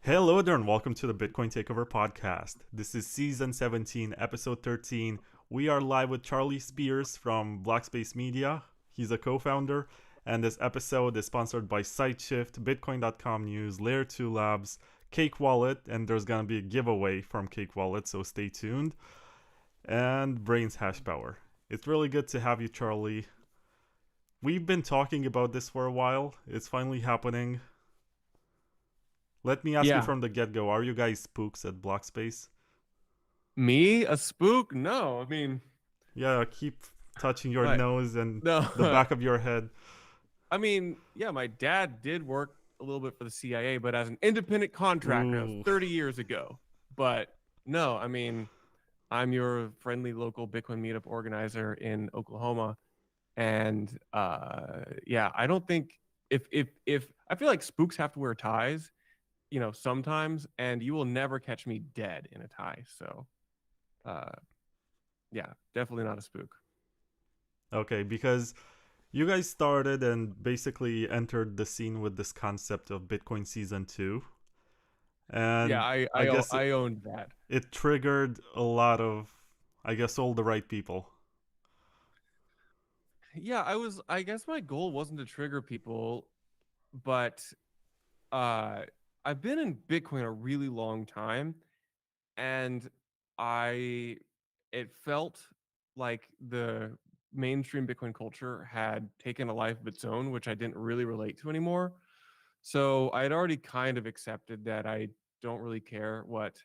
Hello there and welcome to the Bitcoin Takeover podcast. This is season 17, episode 13. We are live with Charlie Spears from Blockspace Media. He's a co-founder, and this episode is sponsored by SiteShift, Bitcoin.com News, Layer 2 Labs, Cake Wallet, and there's gonna be a giveaway from Cake Wallet, so stay tuned, and Brains Hash Power. It's really good to have you, Charlie. We've been talking about this for a while. It's finally happening. Let me ask you Yeah. from the get-go, are you guys spooks at Blockspace? Me? A spook? No. I mean, Yeah, keep touching your but nose and the no. back of your head. I mean, yeah, my dad did work a little bit for the CIA, but as an independent contractor, that was Ooh. 30 years ago. But no, I mean, I'm your friendly local Bitcoin meetup organizer in Oklahoma. And yeah, I don't think if I feel like spooks have to wear ties, sometimes, and you will never catch me dead in a tie. So uh yeah, definitely not a spook. Okay, because you guys started and basically entered the scene with this concept of Bitcoin Season 2. Yeah, And I I I guess I owned that. it triggered a lot of, I guess, all the right people. Yeah, I guess my goal wasn't to trigger people, but uh I've been in Bitcoin a really long time, and I it felt like the mainstream Bitcoin culture had taken a life of its own, which I didn't really relate to anymore. So I had already kind of accepted that I don't really care what.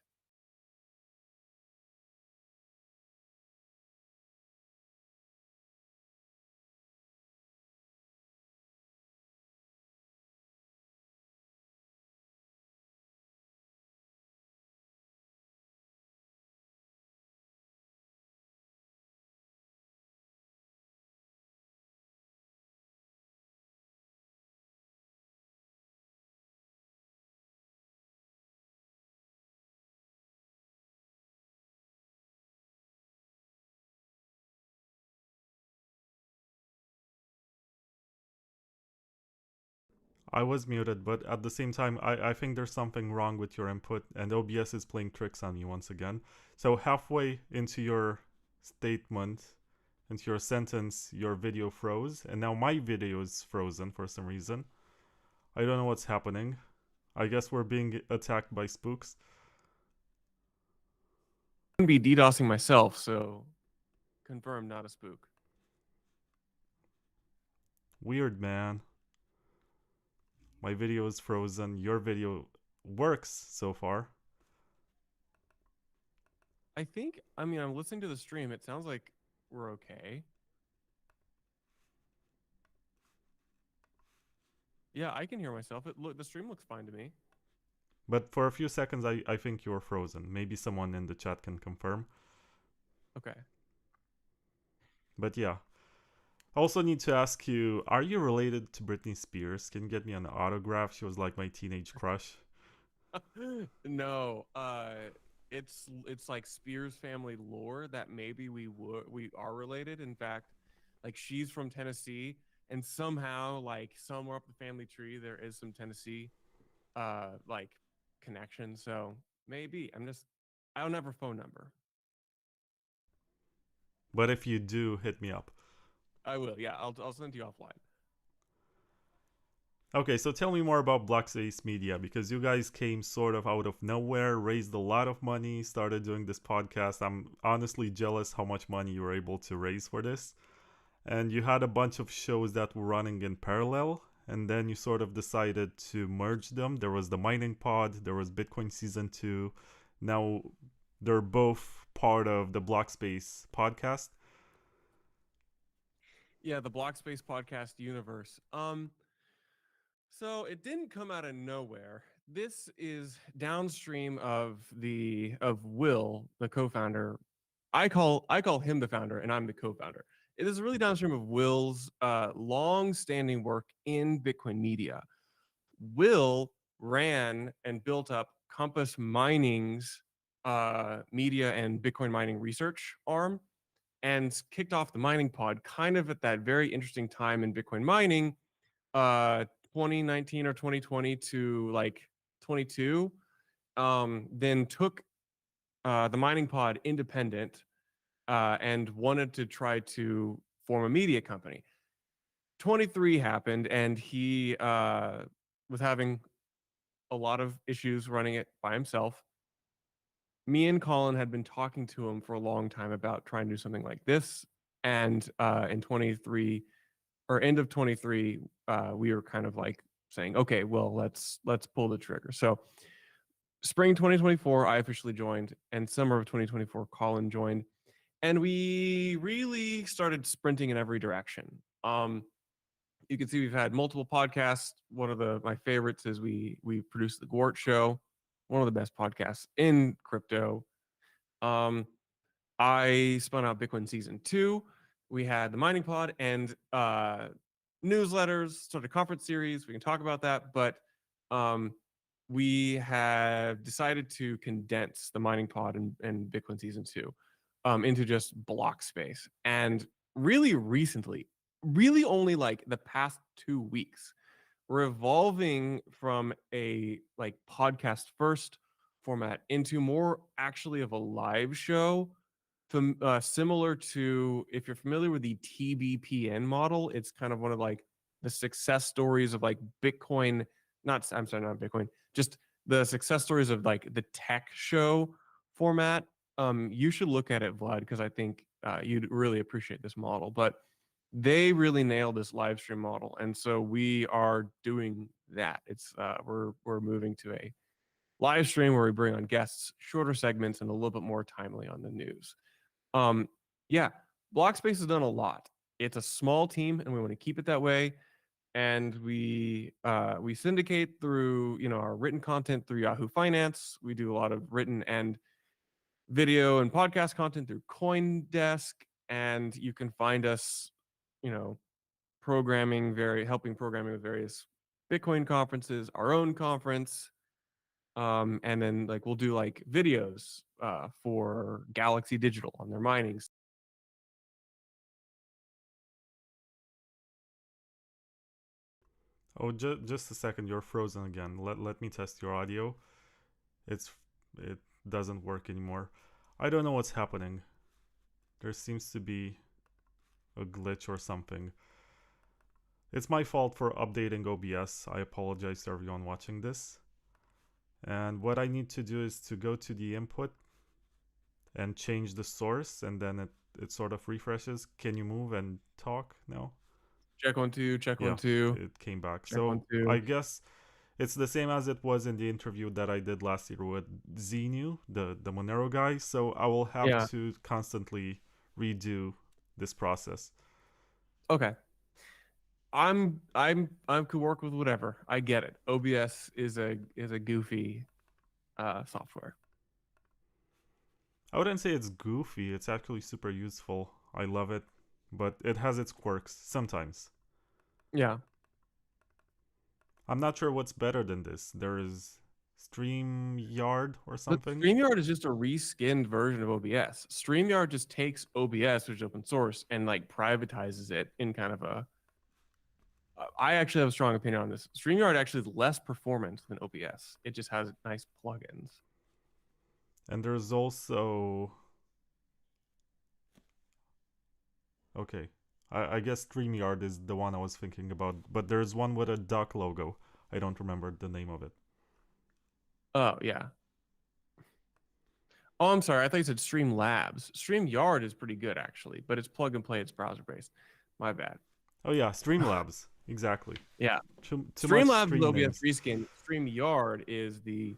I was muted, but at the same time, I think there's something wrong with your input, and OBS is playing tricks on you once again. So, halfway into your statement, into your sentence, your video froze, and now my video is frozen for some reason. I don't know what's happening. I guess we're being attacked by spooks. Be DDoSing myself, so confirmed not a spook. Weird, man. My video is frozen. Your video works so far. I mean, I'm listening to the stream. It sounds like we're okay. Yeah, I can hear myself. The stream looks fine to me. But for a few seconds, I think you're frozen. Maybe someone in the chat can confirm. Okay. But yeah. I also need to ask you, are you related to Britney Spears? Can you get me an autograph? She was like my teenage crush. No, it's like Spears family lore that maybe we are related. In fact, like she's from Tennessee, and somehow like somewhere up the family tree there is some Tennessee like connection. So maybe I don't have her phone number. But if you do, hit me up. I will. Yeah, I'll send it to you offline. Okay, so tell me more about Blockspace Media because you guys came sort of out of nowhere, raised a lot of money, started doing this podcast. I'm honestly jealous how much money you were able to raise for this. And you had a bunch of shows that were running in parallel, and then you sort of decided to merge them. There was the mining pod, there was Bitcoin Season 2. Now they're both part of the Blockspace podcast. Yeah, the Blockspace podcast universe. So it didn't come out of nowhere. This is downstream of Will, the co-founder. I call him the founder, and I'm the co-founder. It is really downstream of Will's long-standing work in Bitcoin media. Will ran and built up Compass Mining's media and Bitcoin mining research arm, and kicked off the mining pod kind of at that very interesting time in Bitcoin mining, uh 2019 or 2020 to like 22, then took the mining pod independent and wanted to try to form a media company. 23 happened, and he was having a lot of issues running it by himself. Me and Colin had been talking to him for a long time about trying to do something like this. And in 23 or end of 23, we were kind of like saying, okay, well, let's pull the trigger. So spring 2024, I officially joined, and summer of 2024, Colin joined, and we really started sprinting in every direction. You can see we've had multiple podcasts. One of my favorites is we produced the Gwart Show, one of the best podcasts in crypto. I spun out Bitcoin Season 2. We had the mining pod and newsletters, started a conference series. We can talk about that, but we have decided to condense the mining pod and Bitcoin Season 2 into just Blockspace. And really recently, really only like the past 2 weeks, we're evolving from a like podcast first format into more actually of a live show, similar to, if you're familiar with the TBPN model, it's kind of one of like the success stories of like Bitcoin, not Bitcoin, just the success stories of like the tech show format. You should look at it, Vlad, because I think you'd really appreciate this model. But they really nailed this live stream model, and so we are doing that. It's we're moving to a live stream where we bring on guests, shorter segments, and a little bit more timely on the news. Yeah, Blockspace has done a lot. It's a small team, and we want to keep it that way. And we syndicate through our written content through Yahoo Finance. We do a lot of written and video and podcast content through CoinDesk, and you can find us, helping programming with various Bitcoin conferences, our own conference, and then like we'll do like videos for Galaxy Digital on their mining. Oh, just a second. You're frozen again. Let me test your audio. It doesn't work anymore. I don't know what's happening. There seems to be a glitch or something. It's my fault for updating OBS. I apologize to everyone watching this. And what I need to do is to go to the input and change the source, and then it sort of refreshes. Can you move and talk now? Check 1 2, check 1 2. It came back. Check So 1 2. I guess it's the same as it was in the interview that I did last year with Zenu, the Monero guy. So I will have to constantly redo this process. Okay. I could work with whatever. I get it. OBS is a goofy software. I wouldn't say it's goofy. It's actually super useful. I love it, but it has its quirks sometimes. Yeah. I'm not sure what's better than this. There is StreamYard or something. But StreamYard is just a reskinned version of OBS. StreamYard just takes OBS, which is open source, and like privatizes it in kind of a. I actually have a strong opinion on this. StreamYard actually is less performant than OBS. It just has nice plugins. And there's also. Okay. I guess StreamYard is the one I was thinking about, but there's one with a duck logo. I don't remember the name of it. Oh, yeah. Oh, I'm sorry. I thought you said Streamlabs. StreamYard is pretty good, actually, but it's plug and play. It's browser-based. My bad. Oh, yeah. Streamlabs. Exactly. Yeah. Too Streamlabs much is OBS names. reskin. StreamYard is the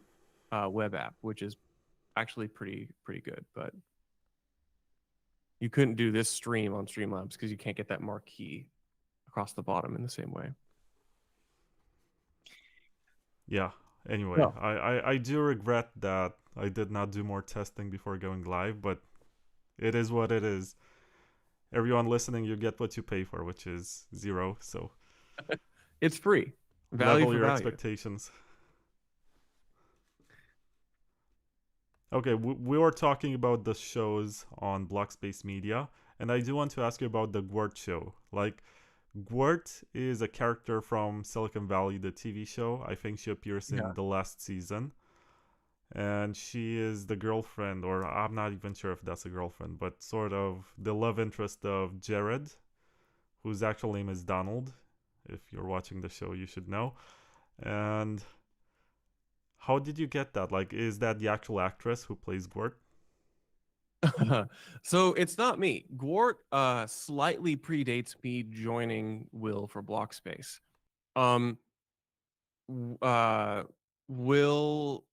web app, which is actually pretty good, but you couldn't do this stream on Streamlabs because you can't get that marquee across the bottom in the same way. Yeah. Anyway, no. I do regret that I did not do more testing before going live, but it is what it is. Everyone listening, you get what you pay for, which is 0. So it's free. Value level for your value. Expectations. Okay, we were talking about the shows on Blockspace Media, and I do want to ask you about the Gwart Show. Like, Gwart is a character from Silicon Valley, the TV show. I think she appears in the last season. and she is the girlfriend, or I'm not even sure if that's a girlfriend, but sort of the love interest of Jared, whose actual name is Donald. If you're watching the show, you should know. And how did you get that? Like, is that the actual actress who plays Gwart? So it's not me. Gwart slightly predates me joining Will for Blockspace. Um, Will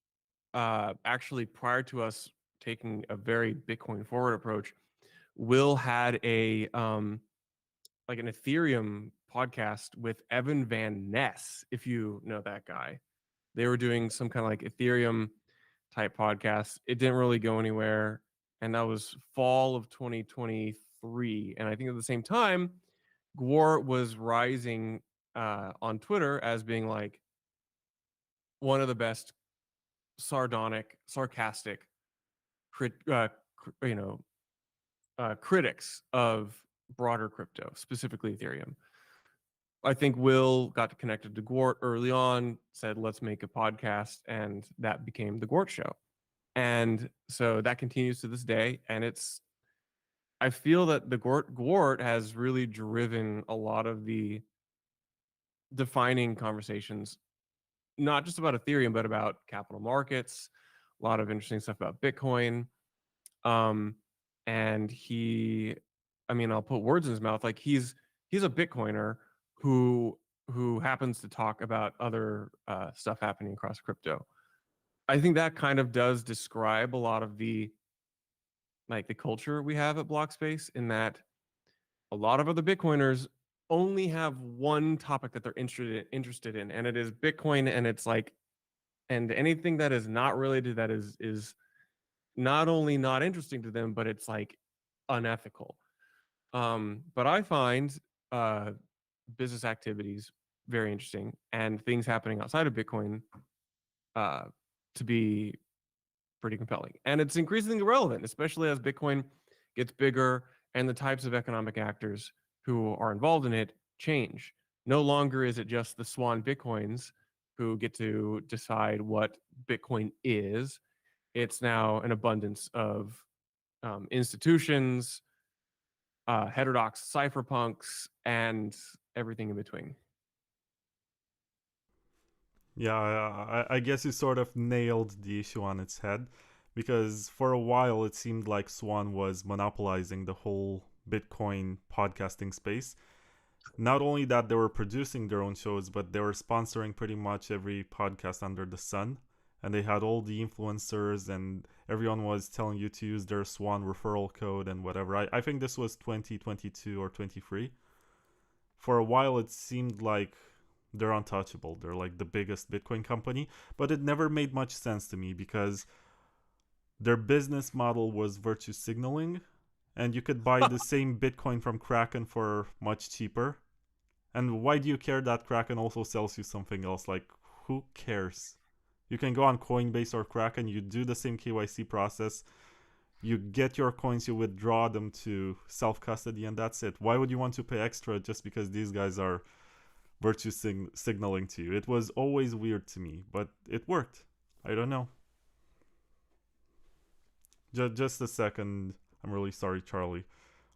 actually, prior to us taking a very Bitcoin forward approach, Will had a like an Ethereum podcast with Evan Van Ness, if you know that guy. They were doing some kind of like Ethereum type podcast. It didn't really go anywhere, and that was fall of 2023. And I think at the same time, Gwar was rising on Twitter as being like one of the best sarcastic, you know, critics of broader crypto, specifically Ethereum. I think Will got connected to Gwart early on, said, let's make a podcast, and that became the Gwart Show. And so that continues to this day. And I feel that the Gwart has really driven a lot of the defining conversations, not just about Ethereum, but about capital markets, a lot of interesting stuff about Bitcoin. And I'll put words in his mouth. Like he's a Bitcoiner who happens to talk about other stuff happening across crypto. I think that kind of does describe a lot of the culture we have at Blockspace, in that a lot of other Bitcoiners only have one topic that they're interested in, and it is Bitcoin. And it's like, and anything that is not related to that is not only not interesting to them, but it's like unethical. But I find business activities very interesting, and things happening outside of Bitcoin to be pretty compelling. And it's increasingly relevant, especially as Bitcoin gets bigger and the types of economic actors who are involved in it change. No longer is it just the swan Bitcoins who get to decide what Bitcoin is. It's now an abundance of institutions, heterodox cypherpunks, and everything in between. Yeah, I guess you sort of nailed the issue on its head, because for a while it seemed like Swan was monopolizing the whole Bitcoin podcasting space. Not only that, they were producing their own shows, but they were sponsoring pretty much every podcast under the sun. And they had all the influencers, and everyone was telling you to use their Swan referral code and whatever. I think this was 2022 or 23. For a while, it seemed like they're untouchable. They're like the biggest Bitcoin company, but it never made much sense to me because their business model was virtue signaling, and you could buy the same Bitcoin from Kraken for much cheaper. And why do you care that Kraken also sells you something else? Like, who cares? You can go on Coinbase or Kraken, you do the same KYC process, you get your coins, you withdraw them to self custody, and that's it. Why would you want to pay extra just because these guys are virtue signaling to you? It was always weird to me, but it worked. I don't know. Just a second. I'm really sorry, Charlie.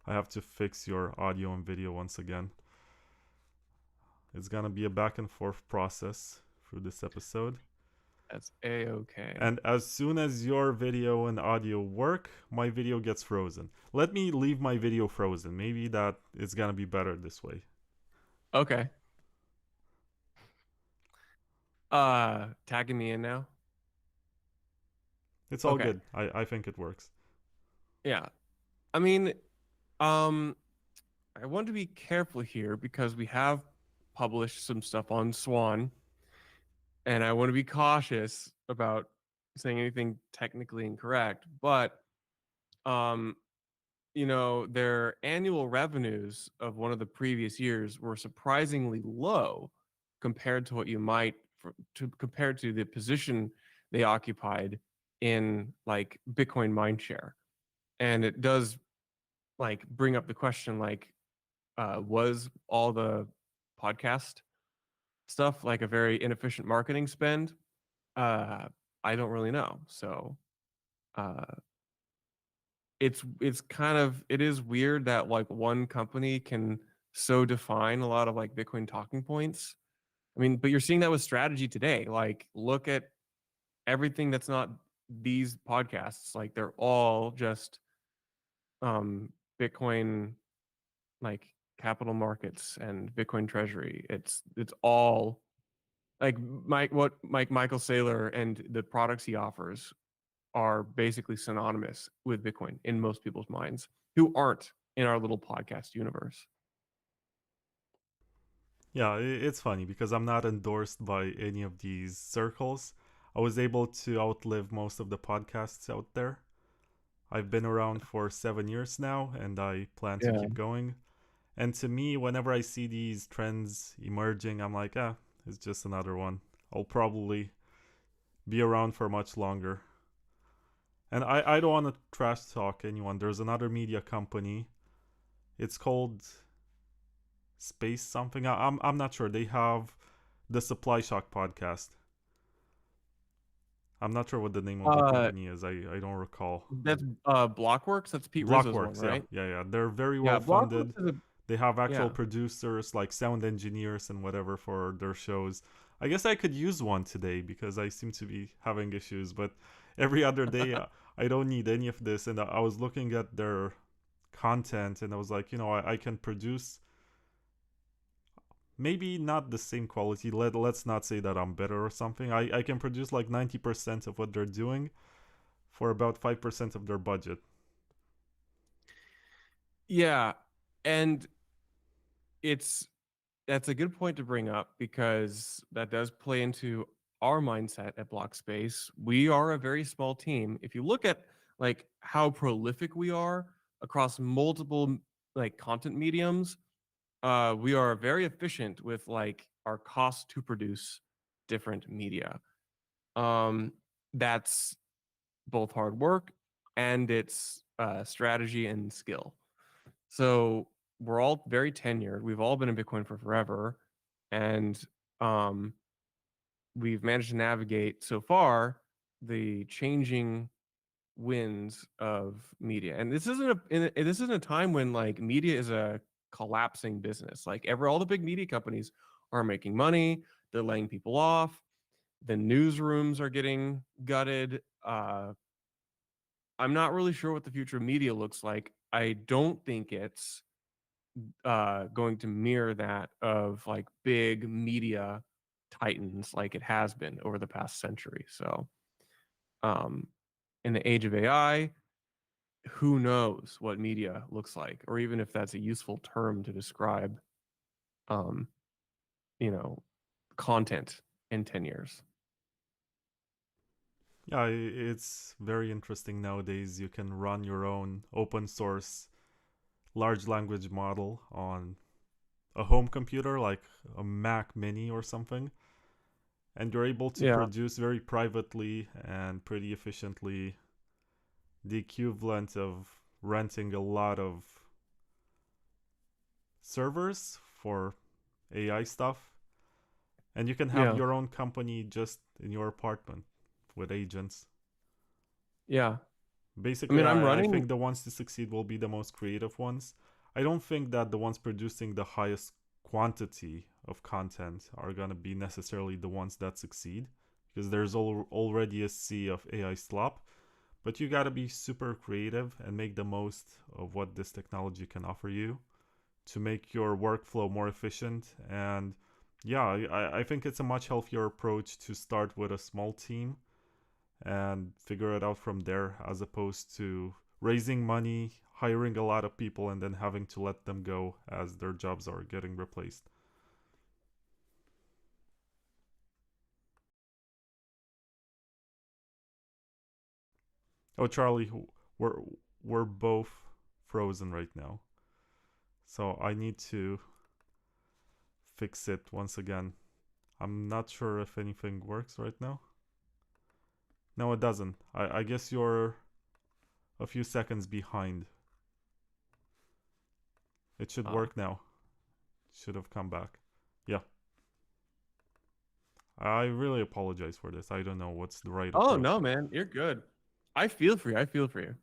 I have to fix your audio and video once again. It's gonna be a back and forth process through this episode. That's a-okay. And as soon as your video and audio work, my video gets frozen. Let me leave my video frozen. Maybe that it's gonna be better this way. Okay. Tagging me in now. It's all Okay. good. I think it works. Yeah. I mean, I want to be careful here because we have published some stuff on Swan, and I want to be cautious about saying anything technically incorrect. But, their annual revenues of one of the previous years were surprisingly low compared to what you might compared to the position they occupied in like Bitcoin mindshare. And it does like bring up the question, like, was all the podcast stuff like a very inefficient marketing spend? I don't really know. So it's kind of, it is weird that like one company can so define a lot of like Bitcoin talking points. I mean, but you're seeing that with strategy today. Like, look at everything that's not these podcasts. Like, they're all just Bitcoin, like capital markets and Bitcoin treasury. It's all like Michael Saylor and the products he offers are basically synonymous with Bitcoin in most people's minds who aren't in our little podcast universe. Yeah, it's funny because I'm not endorsed by any of these circles. I was able to outlive most of the podcasts out there. I've been around for 7 years now, and I plan to Yeah. keep going. And to me, whenever I see these trends emerging, I'm like, it's just another one. I'll probably be around for much longer. And I don't want to trash talk anyone. There's another media company. It's called Space something. I'm not sure. They have the Supply Shock podcast. I'm not sure what the name of the Uh, company is. I don't recall. that's Blockworks. That's Pete Rizzo's one, Blockworks, yeah, right? yeah. They're very Yeah, well Blockworks funded. is a They have actual yeah. producers like sound engineers and whatever for their shows. I guess I could use one today because I seem to be having issues, but every other day I don't need any of this. And I was looking at their content and I was like, I can produce maybe not the same quality. Let's not say that I'm better or something. I can produce like 90% of what they're doing for about 5% of their budget. Yeah, and it's that's a good point to bring up because that does play into our mindset at Blockspace. We are a very small team. If you look at like how prolific we are across multiple like content mediums, we are very efficient with like our cost to produce different media. Um, that's both hard work and it's strategy and skill. So we're all very tenured. We've all been in Bitcoin for forever, and um, we've managed to navigate so far the changing winds of media. And this isn't a time when like media is a collapsing business. Like all the big media companies are making money. They're laying people off. The newsrooms are getting gutted. I'm not really sure what the future of media looks like. I don't think it's going to mirror that of like big media titans like it has been over the past century. So, um, in the age of AI, who knows what media looks like, or even if that's a useful term to describe, um, you know, content in 10 years. Yeah, it's very interesting nowadays. You can run your own open source large language model on a home computer like a Mac Mini or something, and you're able to Yeah. produce very privately and pretty efficiently the equivalent of renting a lot of servers for AI stuff. And you can have Yeah. your own company just in your apartment with agents. Yeah. I Basically, mean, I'm I running. think the ones to succeed will be the most creative ones. I don't think that the ones producing the highest quantity of content are going to be necessarily the ones that succeed because there's already a sea of AI slop. But you got to be super creative and make the most of what this technology can offer you to make your workflow more efficient. And yeah, I think it's a much healthier approach to start with a small team and figure it out from there as opposed to raising money, hiring a lot of people, and then having to let them go as their jobs are getting replaced. Oh, Charlie, we're we're both frozen right now, so I need to fix it once again. I'm not sure if anything works right now. No, it doesn't. I guess you're a few seconds behind. It should Uh, work now. Should have come back. Yeah, I really apologize for this. I don't know what's the right Oh approach. no, man, you're good. I feel for you. I feel for you.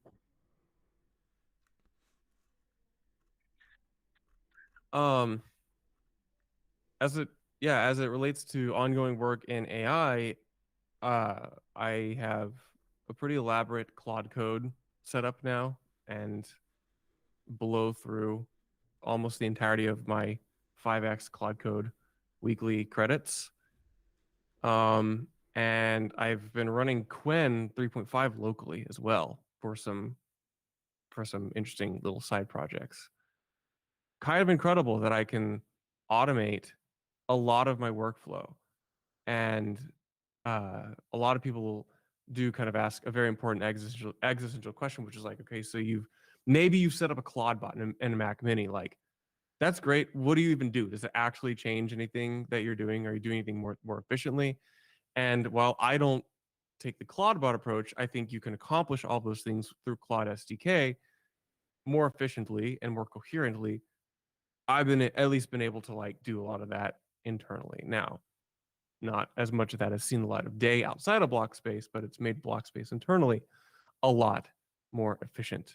Um, as it yeah, as it relates to ongoing work in AI, I have a pretty elaborate Claude code set up now and blow through almost the entirety of my 5x Claude code weekly credits. And I've been running Quen 3.5 locally as well for some interesting little side projects. Kind of incredible that I can automate a lot of my workflow. And a lot of people do kind of ask a very important existential question, which is like, okay, so you've set up a Claude bot in a Mac Mini. Like, that's great. What do you even do? Does it actually change anything that you're doing? Are you doing anything more efficiently? And while I don't take the Claude bot approach, I think you can accomplish all those things through Claude SDK more efficiently and more coherently. I've been at least been able to like do a lot of that internally. Now, not as much of that has seen the light of day outside of Blockspace, but it's made Blockspace internally a lot more efficient.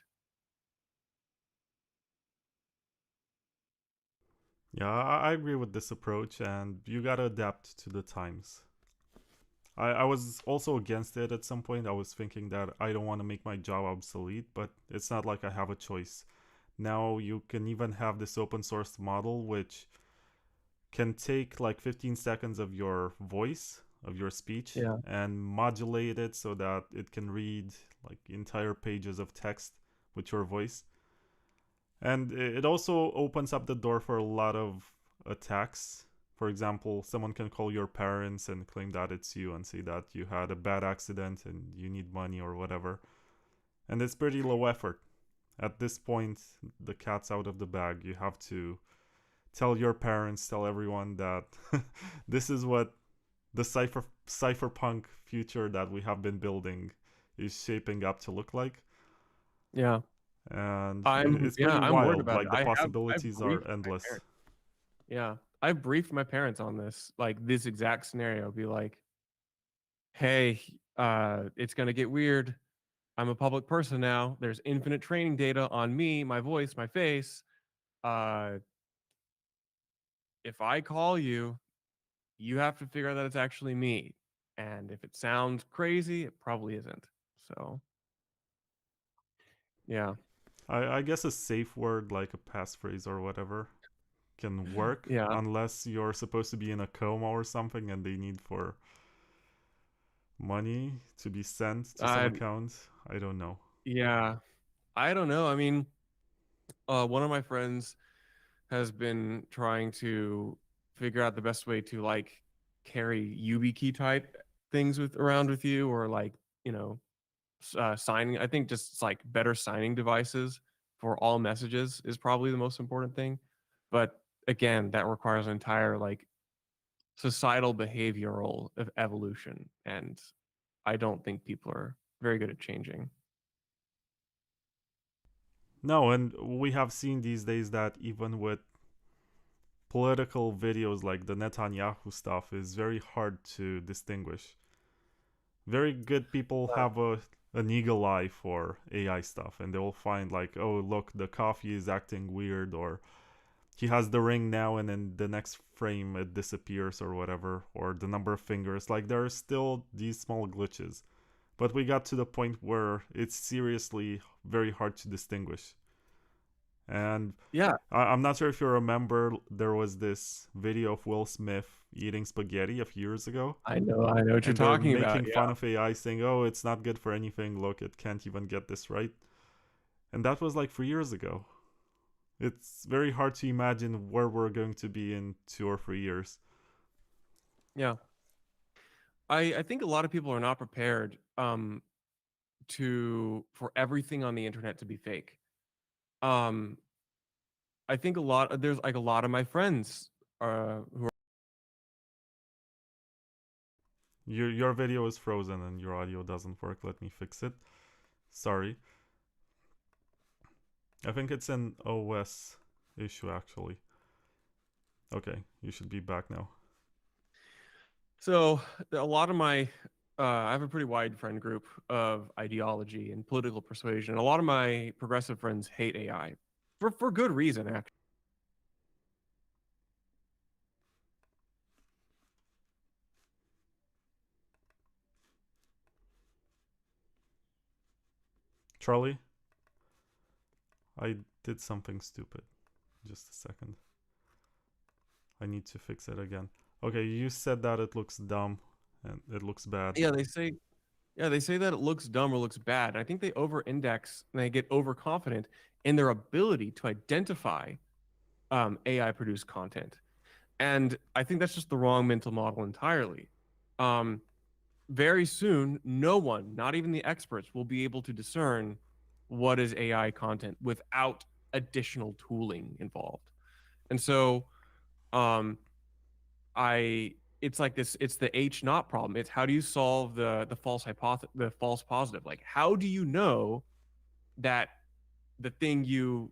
Yeah, I agree with this approach, and you gotta adapt to the times. I was also against it at some point. I was thinking that I don't want to make my job obsolete, but it's not like I have a choice. Now you can even have this open source model which can take like 15 seconds of your voice, of your speech, Yeah. and modulate it so that it can read like entire pages of text with your voice. And it also opens up the door for a lot of attacks. For example, someone can call your parents and claim that it's you and say that you had a bad accident and you need money or whatever. And it's pretty low effort. At this point, the cat's out of the bag. You have to tell your parents, tell everyone that this is what the cypherpunk future that we have been building is shaping up to look like. Yeah. And I'm it's yeah, pretty I'm worried wild. about it. Like the I've possibilities are briefed my endless. parents. Yeah. I've briefed my parents on this, like this exact scenario. Be like, hey, it's gonna get weird. I'm a public person now. There's infinite training data on me, my voice, my face. Uh, if I call you, you have to figure out that it's actually me. And if it sounds crazy, it probably isn't. So, yeah. I guess a safe word like a passphrase or whatever can work Yeah. unless you're supposed to be in a coma or something and they need for money to be sent to some I account. I don't know. yeah. I don't know. I mean, one of my friends has been trying to figure out the best way to like carry YubiKey type things with around with you, or like, you know, signing. I think just like better signing devices for all messages is probably the most important thing. But again, that requires an entire like societal behavioral of evolution, and I don't think people are very good at changing. No, and we have seen these days that even with political videos like the Netanyahu stuff is very hard to distinguish. Very good people Yeah. have an eagle eye for AI stuff and they will find like, oh look, the coffee is acting weird or he has the ring now and then the next frame it disappears or whatever, or the number of fingers. Like there are still these small glitches. But we got to the point where it's seriously very hard to distinguish. And Yeah, I'm not sure if you remember, there was this video of Will Smith eating spaghetti a few years ago. I know what you're And they're talking about. making fun of AI, saying, oh, it's not good for anything. Look, it can't even get this right. And that was like 3 years ago. It's very hard to imagine where we're going to be in 2 or 3 years. Yeah. I think a lot of people are not prepared to for everything on the internet to be fake. Um I think there's like a lot of my friends who are Your video is frozen and your audio doesn't work. Let me fix it. Sorry. I think it's an OS issue actually. Okay, you should be back now. So a lot of my, I have a pretty wide friend group of ideology and political persuasion. A lot of my progressive friends hate AI for good reason, actually. Charlie, I did something stupid. Just a second. I need to fix it again. Okay, you said that it looks dumb and it looks bad. Yeah, they say that it looks dumb or looks bad. I think they over-index and they get overconfident in their ability to identify AI-produced content, and I think that's just the wrong mental model entirely. Um, Very soon, no one, not even the experts, will be able to discern what is AI content without additional tooling involved. And so, um, I it's like this. It's the H naught problem. It's how do you solve the false hypothesis, the false positive? Like, how do you know that the thing you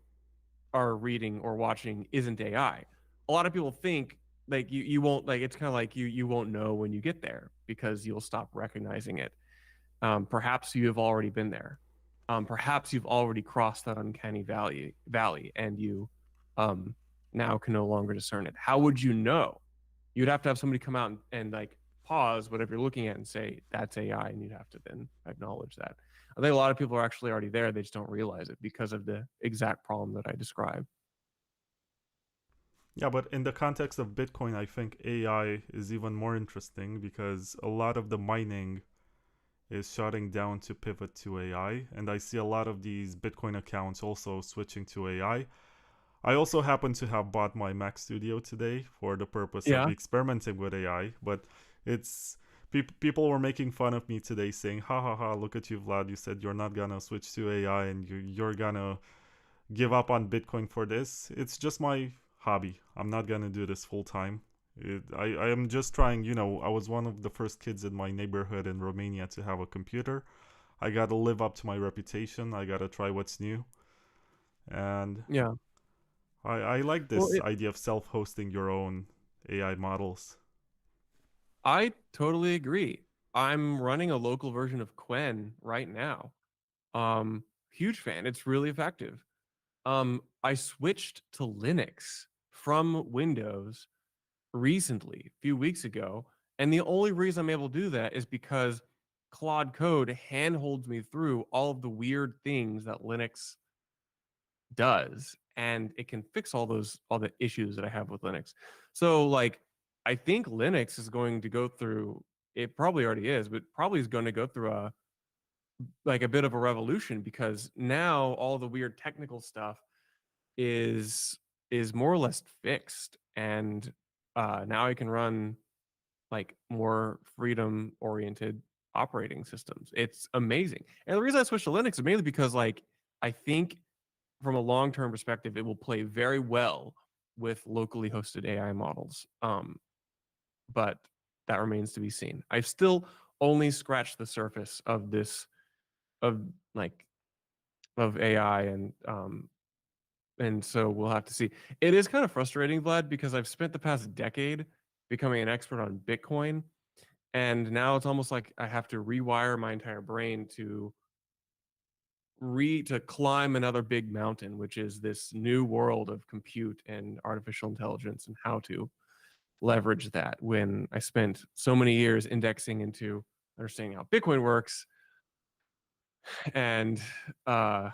are reading or watching isn't AI? A lot of people think like you won't like. It's kind of like you won't know when you get there because you'll stop recognizing it. Perhaps you have already been there. Perhaps you've already crossed that uncanny valley, and you um, now can no longer discern it. How would you know? You'd have to have somebody come out and like pause whatever you're looking at and say that's AI, and you'd have to then acknowledge that. I think a lot of people are actually already there; they just don't realize it because of the exact problem that I described. Yeah, but in the context of Bitcoin, I think AI is even more interesting because a lot of the mining is shutting down to pivot to AI, and I see a lot of these Bitcoin accounts also switching to AI. I also happen to have bought my Mac Studio today for the purpose of Yeah, experimenting with AI, but it's people were making fun of me today saying, "Ha ha ha, look at you, Vlad, you said you're not gonna switch to AI and you're gonna give up on Bitcoin for this." It's just my hobby. I'm not gonna do this full time. I am just trying, I was one of the first kids in my neighborhood in Romania to have a computer. I gotta live up to my reputation. I gotta try what's new. And yeah. I like Well, this idea of self hosting your own AI models. I totally agree. I'm running a local version of Quen right now. Huge fan. It's really effective. I switched to Linux from Windows recently, a few weeks ago, and the only reason I'm able to do that is because Claude Code handholds me through all of the weird things that Linux does, and it can fix all the issues that I have with Linux. So like I think Linux is going to go through, it probably already is, but probably is going to go through a bit of a revolution because now all the weird technical stuff is is more or less fixed, and now I can run like more freedom oriented operating systems. It's amazing. And the reason I switched to Linux is mainly because like I think from a long-term perspective it will play very well with locally hosted AI models. But that remains to be seen. I've still only scratched the surface of this of like of AI, and so we'll have to see. It is kind of frustrating, Vlad, because I've spent the past decade becoming an expert on Bitcoin, and now it's almost like I have to rewire my entire brain to climb another big mountain, which is this new world of compute and artificial intelligence and how to leverage that when I spent so many years indexing into understanding how Bitcoin works, and uh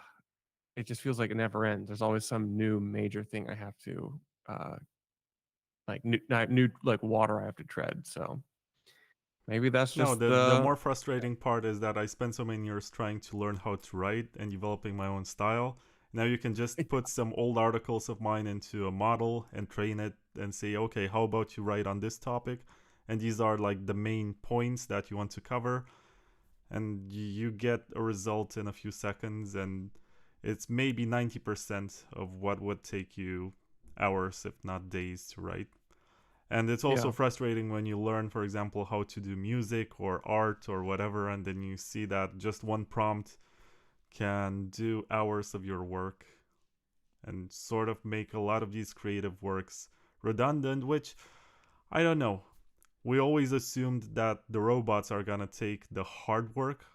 it just feels like it never ends. There's always some new major thing I have to uh like new like water I have to tread. So maybe that's No, just the the more frustrating part is that I spent so many years trying to learn how to write and developing my own style. Now you can just put some old articles of mine into a model and train it and say, okay, how about you write on this topic? And these are like the main points that you want to cover. And you get a result in a few seconds. And it's maybe 90% of what would take you hours, if not days, to write. And it's also yeah. frustrating when you learn, for example, how to do music or art or whatever, and then you see that just one prompt can do hours of your work and sort of make a lot of these creative works redundant, which I don't know. we always assumed that the robots are gonna take the hard work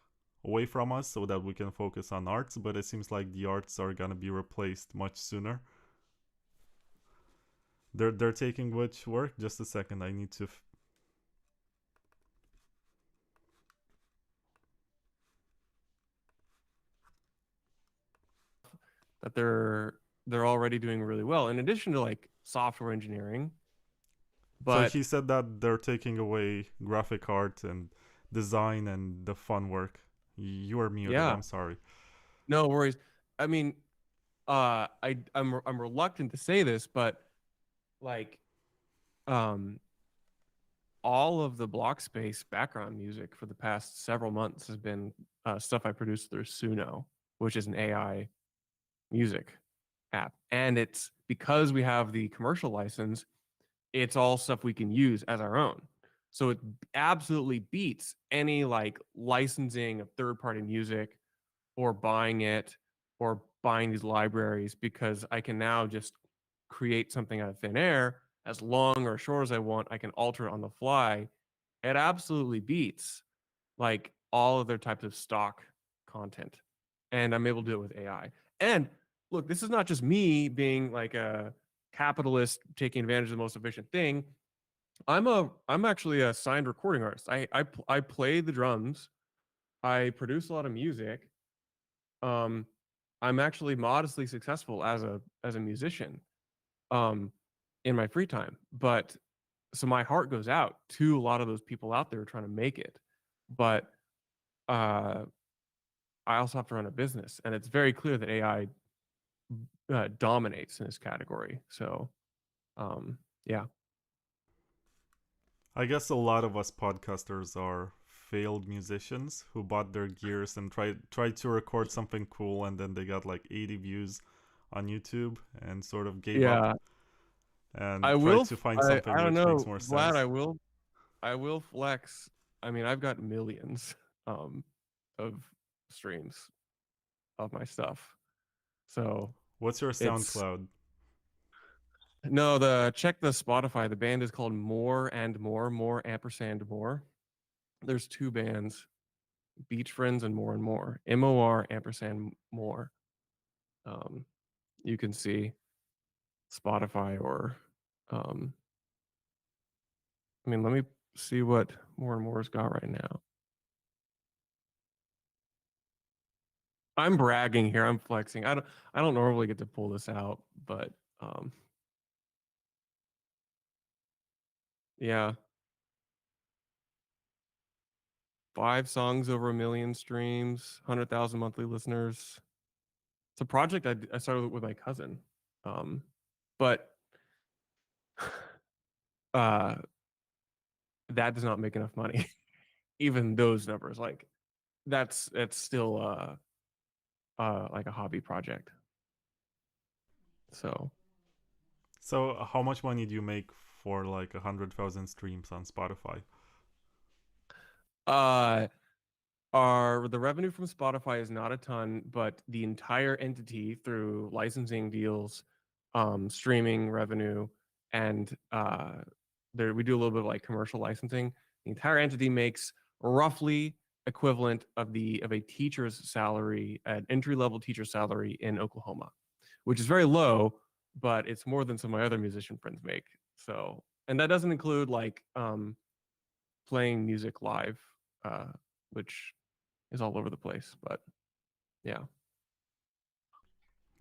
away from us so that we can focus on arts, but it seems like the arts are gonna be replaced much sooner. They're taking which work? Just a second, I need to. That they're already doing really well, in addition to like software engineering. So But he said that they're taking away graphic art and design and the fun work. You are muted. yeah, I'm sorry. no worries. I mean, I'm reluctant to say this, but like um all of the Blockspace background music for the past several months has been stuff I produced through Suno, which is an AI music app. And it's because we have the commercial license, it's all stuff we can use as our own. So it absolutely beats any like licensing of third party music or buying it or buying these libraries, because I can now just create something out of thin air as long or short as I want. I can alter it on the fly. It absolutely beats like all of their types of stock content. And I'm able to do it with AI. And look, this is not just me being like a capitalist taking advantage of the most efficient thing. I'm actually a signed recording artist. I play the drums. I produce a lot of music. Um, I'm actually modestly successful as a musician um, in my free time. But so my heart goes out to a lot of those people out there trying to make it. But uh, I also have to run a business, and it's very clear that AI dominates in this category. So yeah. I guess a lot of us podcasters are failed musicians who bought their gears and tried to record something cool, and then they got like 80 views on YouTube and sort of gave up Yeah, and tried to find something I don't which makes know, more Vlad, sense. I will flex. I mean, I've got millions um of streams of my stuff. So What's your it's SoundCloud? no, the check the Spotify. The band is called More and More, More ampersand More. There's two bands, Beach Friends and More and More. MOR ampersand More. Um, you can see Spotify or um I mean, let me see what More and More's got right now. I'm bragging here. I'm flexing. I don't normally get to pull this out, but um yeah, 5 songs over 1 million streams, 100,000 monthly listeners. It's a project I started with my cousin. Um but uh that does not make enough money. Even those numbers, like that's still like a hobby project. So So, how much money do you make for like 100,000 streams on Spotify? uh our the revenue from Spotify is not a ton, but the entire entity through licensing deals, streaming revenue, and there we do a little bit of like commercial licensing. The entire entity makes roughly equivalent of a teacher's salary, an entry level teacher salary in Oklahoma, which is very low, but it's more than some of my other musician friends make. So, and that doesn't include like playing music live, uh, which is all over the place. But yeah.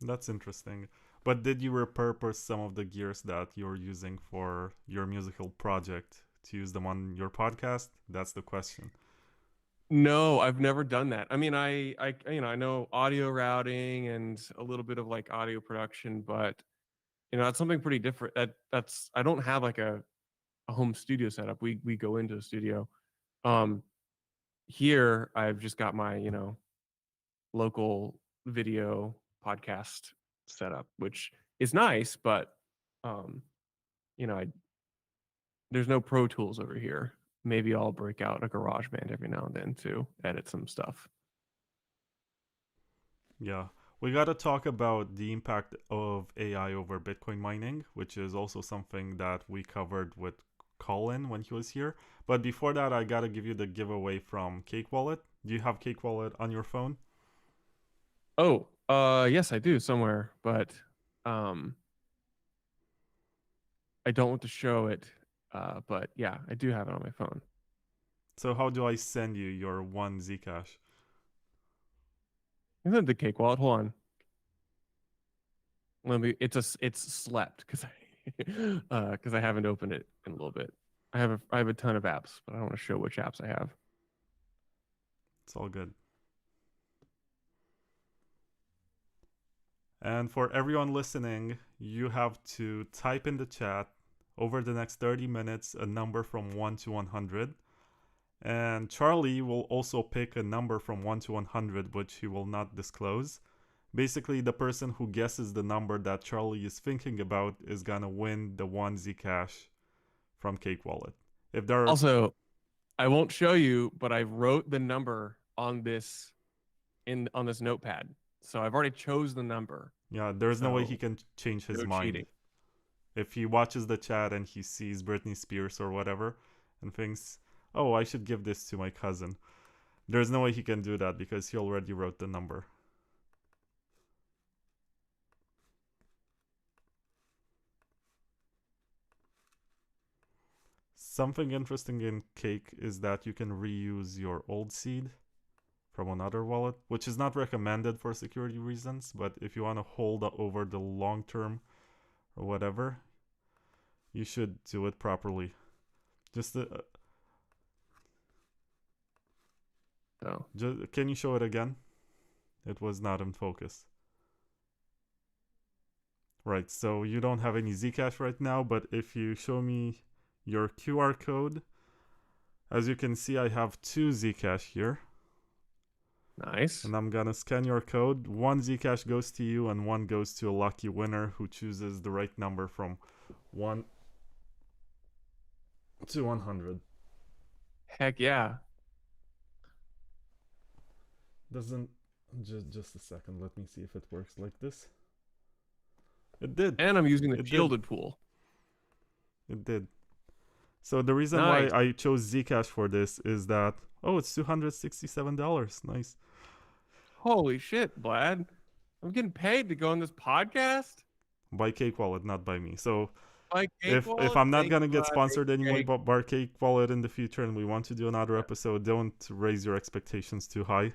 That's interesting. But did you repurpose some of the gears that you're using for your musical project to use them on your podcast? That's the question. No, I've never done that. I mean, I know audio routing and a little bit of like audio production, but that's something pretty different. That's I don't have like a home studio setup. We go into a studio. Um, Here I've just got my local video podcast setup, which is nice, but um, I there's no Pro Tools over here. Maybe I'll break out a GarageBand every now and then to edit some stuff. Yeah. We got to talk about the impact of AI over Bitcoin mining, which is also something that we covered with call in when he was here. But before that, I gotta give you the giveaway from Cake Wallet. Do you have Cake Wallet on your phone? Oh, yes, I do somewhere, but um, I don't want to show it. But yeah, I do have it on my phone. So how do I send you your one Zcash? Isn't the Cake Wallet? Hold on. Let me. It's slept because I haven't opened it in a little bit. I have a ton of apps, but I don't want to show which apps I have. It's all good. And for everyone listening, you have to type in the chat over the next 30 minutes a number from 1 to 100. And Charlie will also pick a number from 1 to 100, which he will not disclose. Basically, the person who guesses the number that Charlie is thinking about is gonna win the 1 Zcash from Cake Wallet. If there are... Also, I won't show you, but I wrote the number on this notepad. So I've already chose the number. Yeah, there's no way he can change his mind. Cheating. If he watches the chat and he sees Britney Spears or whatever and thinks, oh, I should give this to my cousin, there's no way he can do that because he already wrote the number. Something interesting in Cake is that you can reuse your old seed from another wallet, which is not recommended for security reasons, but if you want to hold over the long term or whatever, you should do it properly. Just can you show it again? It was not in focus. Right, so you don't have any Zcash right now, but if you show me your QR code, as you can see, I have 2 Zcash here. Nice. And I'm gonna scan your code. 1 Zcash goes to you and 1 goes to a lucky winner who chooses the right number from 1 to 100. Heck yeah. Doesn't... Just a second, let me see if it works like this. It did. And I'm using the shielded pool. It did. So the reason why I chose Zcash for this is that, oh, it's $267. Nice. Holy shit, Vlad. I'm getting paid to go on this podcast? By Cake Wallet, not by me. So by Cake Wallet? If I'm not going to get sponsored anyway by Cake Wallet in the future and we want to do another episode, don't raise your expectations too high.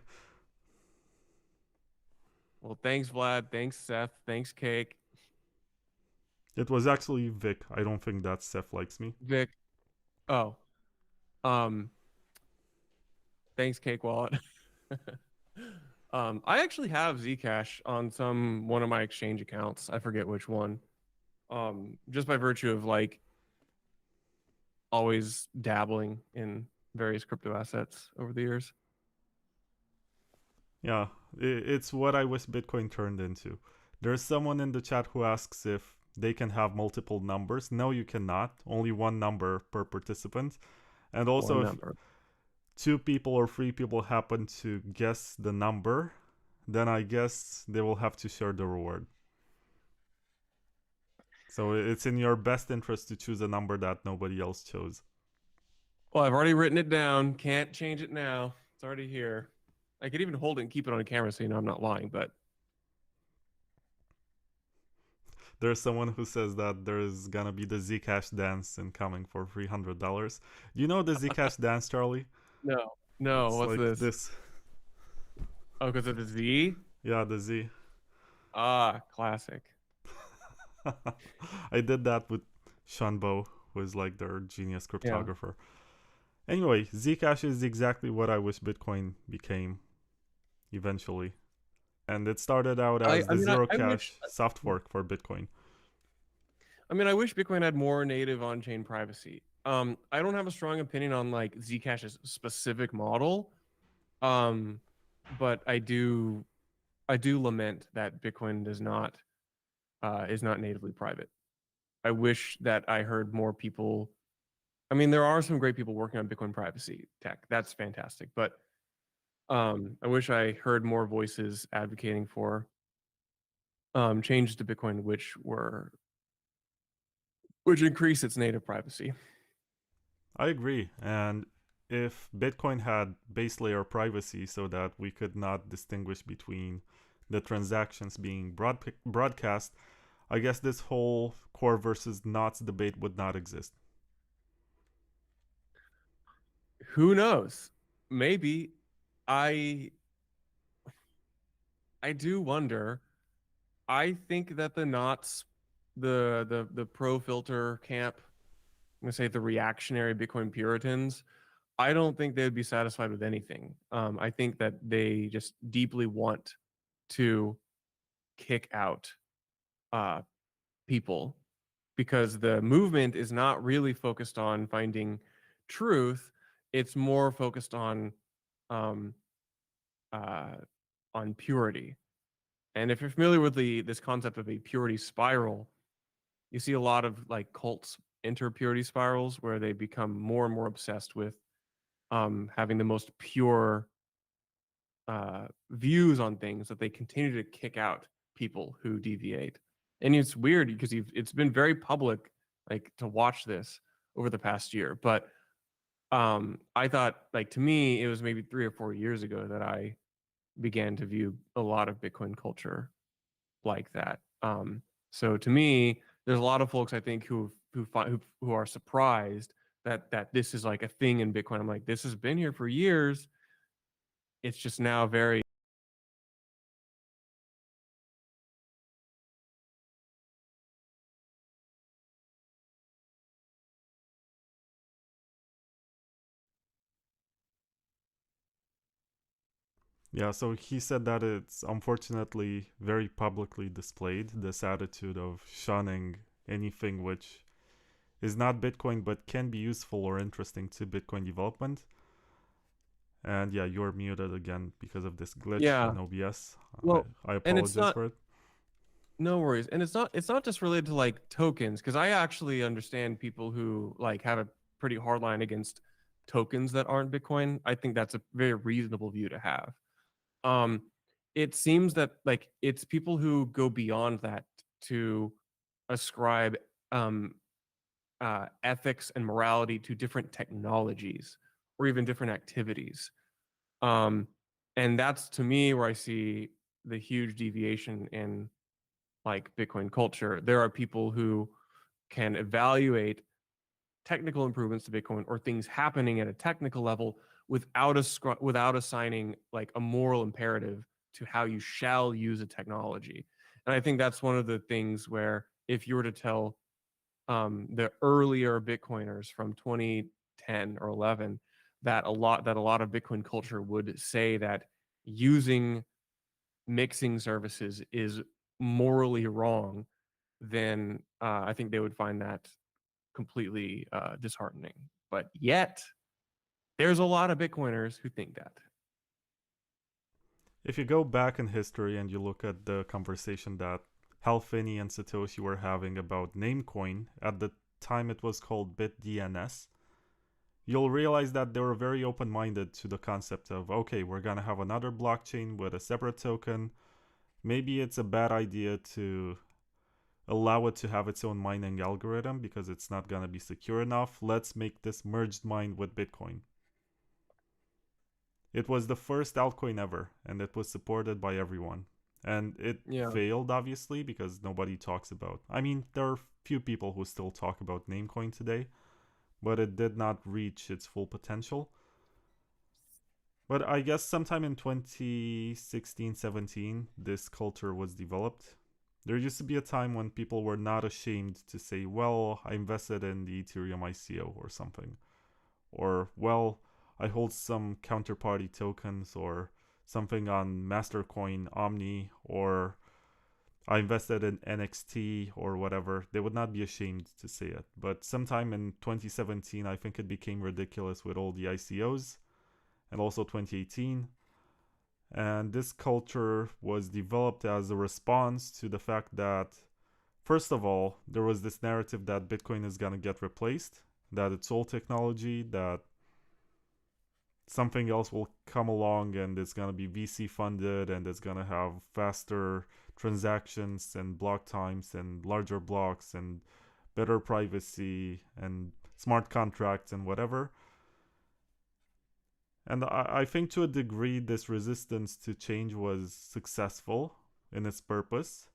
Well, thanks, Vlad. Thanks, Seth. Thanks, Cake. It was actually Vic. I don't think that Seth likes me. Vic. Oh. Thanks, Cake Wallet. I actually have Zcash on one of my exchange accounts. I forget which one. Just by virtue of like always dabbling in various crypto assets over the years. Yeah, it's what I wish Bitcoin turned into. There's someone in the chat who asks if they can have multiple numbers. No, you cannot. Only one number per participant. And also, if 2 people or 3 people happen to guess the number, then I guess they will have to share the reward. So it's in your best interest to choose a number that nobody else chose. Well, I've already written it down. Can't change it now. It's already here. I could even hold it and keep it on a camera so you know I'm not lying, but... There's someone who says that there's gonna be the Zcash dance incoming for $300. You know the Zcash dance, Charlie? No. It's What's like this? Oh, because of the Z? Yeah, the Z. Ah, classic. I did that with Shanbo, who is like their genius cryptographer. Yeah. Anyway, Zcash is exactly what I wish Bitcoin became eventually. And it started out as Zero Cash soft fork for Bitcoin. I mean, I wish Bitcoin had more native on-chain privacy. I don't have a strong opinion on like Zcash's specific model, but I do lament that Bitcoin is not natively private. I wish that I heard more people. I mean, there are some great people working on Bitcoin privacy tech. That's fantastic, but I wish I heard more voices advocating for changes to Bitcoin which increase its native privacy. I agree. And if Bitcoin had base layer privacy so that we could not distinguish between the transactions being broadcast, I guess this whole core versus knots debate would not exist. Who knows? Maybe. I I do wonder. I think that the knots, the pro filter camp, I'm gonna say the reactionary Bitcoin Puritans, I don't think they would be satisfied with anything. I think that they just deeply want to kick out uh, people because the movement is not really focused on finding truth. It's more focused um, uh, on purity. And if you're familiar with this concept of a purity spiral, you see a lot of like cults enter purity spirals where they become more and more obsessed with having the most pure views on things that they continue to kick out people who deviate. And it's weird because it's been very public, like to watch this over the past year. But I thought, like to me, it was maybe 3 or 4 years ago that I began to view a lot of Bitcoin culture like that. So to me, there's a lot of folks I think who are surprised that this is like a thing in Bitcoin. I'm like, this has been here for years. It's just now very. Yeah, so he said that it's unfortunately very publicly displayed, this attitude of shunning anything which is not Bitcoin but can be useful or interesting to Bitcoin development. And yeah, you're muted again because of this glitch Yeah. in OBS. Well, I and it's apologize not for it. no worries. And it's not just related to like tokens, because I actually understand people who like have a pretty hard line against tokens that aren't Bitcoin. I think that's a very reasonable view to have. Um, it seems that like it's people who go beyond that to ascribe um ethics and morality to different technologies or even different activities. Um, and that's to me where I see the huge deviation in like Bitcoin culture. There are people who can evaluate technical improvements to Bitcoin or things happening at a technical level without assigning like a moral imperative to how you shall use a technology. And I think that's one of the things where if you were to tell the earlier Bitcoiners from 2010 or 11 that a lot of Bitcoin culture would say that using mixing services is morally wrong, then I think they would find that completely disheartening. But yet, there's a lot of Bitcoiners who think that. If you go back in history and you look at the conversation that Hal Finney and Satoshi were having about Namecoin, at the time it was called BitDNS, you'll realize that they were very open minded to the concept of okay, we're gonna have another blockchain with a separate token. Maybe it's a bad idea to allow it to have its own mining algorithm because it's not gonna be secure enough. Let's make this merged mine with Bitcoin. It was the first altcoin ever, and it was supported by everyone. And it Yeah. failed, obviously, because nobody talks about. I mean, there are few people who still talk about Namecoin today, but it did not reach its full potential. But I guess sometime in 2016-17, this culture was developed. There used to be a time when people were not ashamed to say, well, I invested in the Ethereum ICO or something. Or, well, I hold some counterparty tokens or something on Mastercoin Omni, or I invested in NXT or whatever. They would not be ashamed to say it. But sometime in 2017, I think it became ridiculous with all the ICOs, and also 2018. And this culture was developed as a response to the fact that, first of all, there was this narrative that Bitcoin is going to get replaced, that it's old technology, that something else will come along and it's going to be VC funded and it's going to have faster transactions and block times and larger blocks and better privacy and smart contracts and whatever. And I think to a degree, this resistance to change was successful in its purpose.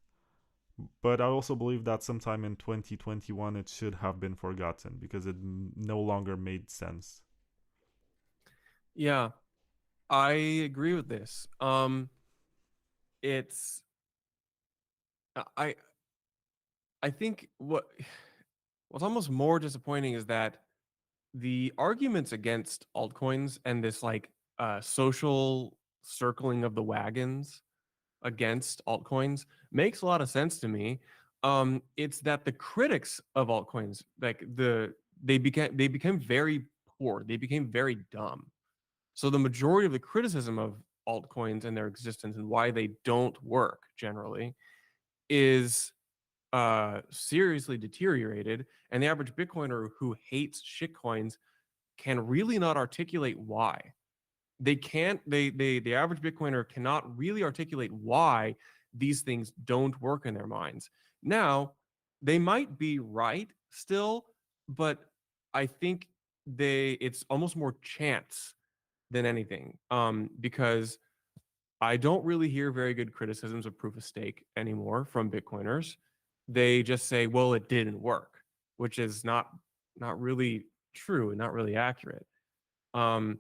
But I also believe that sometime in 2021 it should have been forgotten because it no longer made sense. Yeah, I agree with this. It's I I think what's almost more disappointing is that the arguments against altcoins and this like social circling of the wagons against altcoins makes a lot of sense to me. It's that the critics of altcoins, like they became very poor. They became very dumb. So the majority of the criticism of altcoins and their existence and why they don't work generally is seriously deteriorated. And the average Bitcoiner who hates shitcoins can really not articulate why. They can't. The average Bitcoiner cannot really articulate why these things don't work in their minds. Now, they might be right still, but I think it's almost more chance than anything. Because I don't really hear very good criticisms of proof of stake anymore from Bitcoiners. They just say, "Well, it didn't work," which is not really true and not really accurate. Um,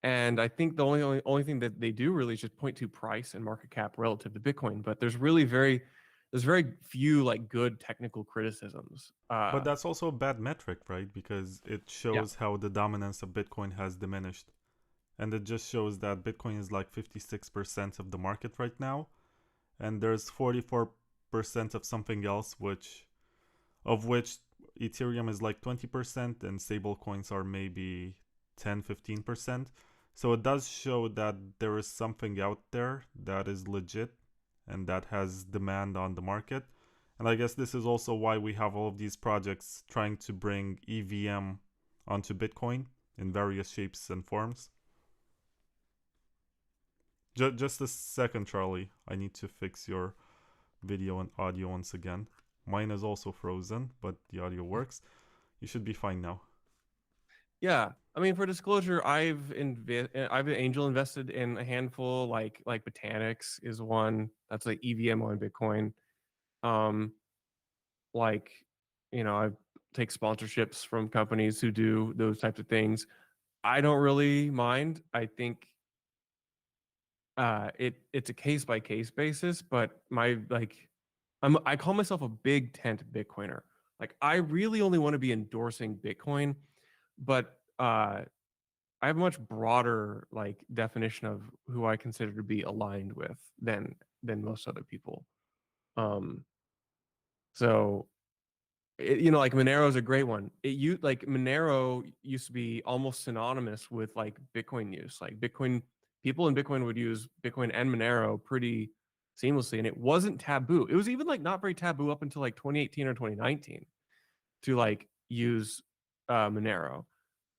and I think the only thing that they do really is just point to price and market cap relative to Bitcoin. But there's very few like good technical criticisms. But that's also a bad metric, right? Because it Yeah, shows how the dominance of Bitcoin has diminished. And it just shows that Bitcoin is like 56% of the market right now. And there's 44% of something else, of which Ethereum is like 20% and stablecoins are maybe 10-15%. So it does show that there is something out there that is legit and that has demand on the market. And I guess this is also why we have all of these projects trying to bring EVM onto Bitcoin in various shapes and forms. Just a second, Charlie. I need to fix your video and audio once again. Mine is also frozen, but the audio works. You should be fine now. yeah. I mean, for disclosure, I've angel invested in a handful, like Botanics is one that's like EVM on Bitcoin. Um, like I take sponsorships from companies who do those types of things. I don't really mind. I think it's a case by case basis, but I call myself a big tent Bitcoiner. Like I really only want to be endorsing Bitcoin, but I have a much broader like definition of who I consider to be aligned with than most other people. Um, so like Monero is a great one. Monero used to be almost synonymous with like Bitcoin use. Like Bitcoin people in Bitcoin would use Bitcoin and Monero pretty seamlessly, and it wasn't taboo. It was even like not very taboo up until like 2018 or 2019 to like use Monero,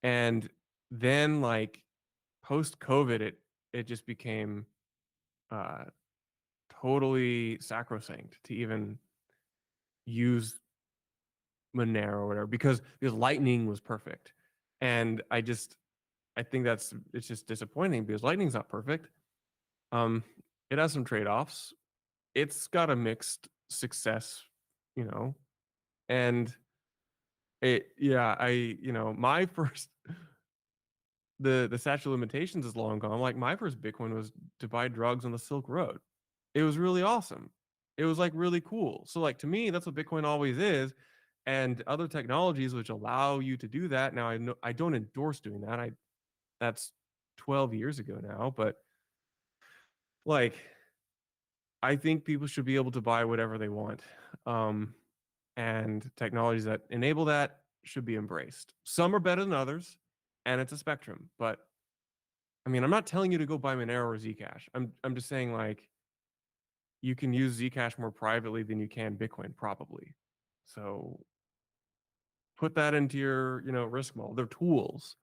and then like post COVID, it just became uh, totally sacrosanct to even use Monero or whatever because Lightning was perfect, and I think it's just disappointing because Lightning's not perfect. Um, it has some trade offs. It's got a mixed success, you know, and my first the statute of limitations is long gone. Like my first Bitcoin was to buy drugs on the Silk Road. It was really awesome. It was like really cool. So like to me, that's what Bitcoin always is. And other technologies which allow you to do that. Now I know I don't endorse doing that. That's 12 years ago now, but like I think people should be able to buy whatever they want. Um, and technologies that enable that should be embraced. Some are better than others, and it's a spectrum. But I mean, I'm not telling you to go buy Monero or Zcash. I'm just saying like you can use Zcash more privately than you can Bitcoin, probably. So put that into your risk model. They're tools.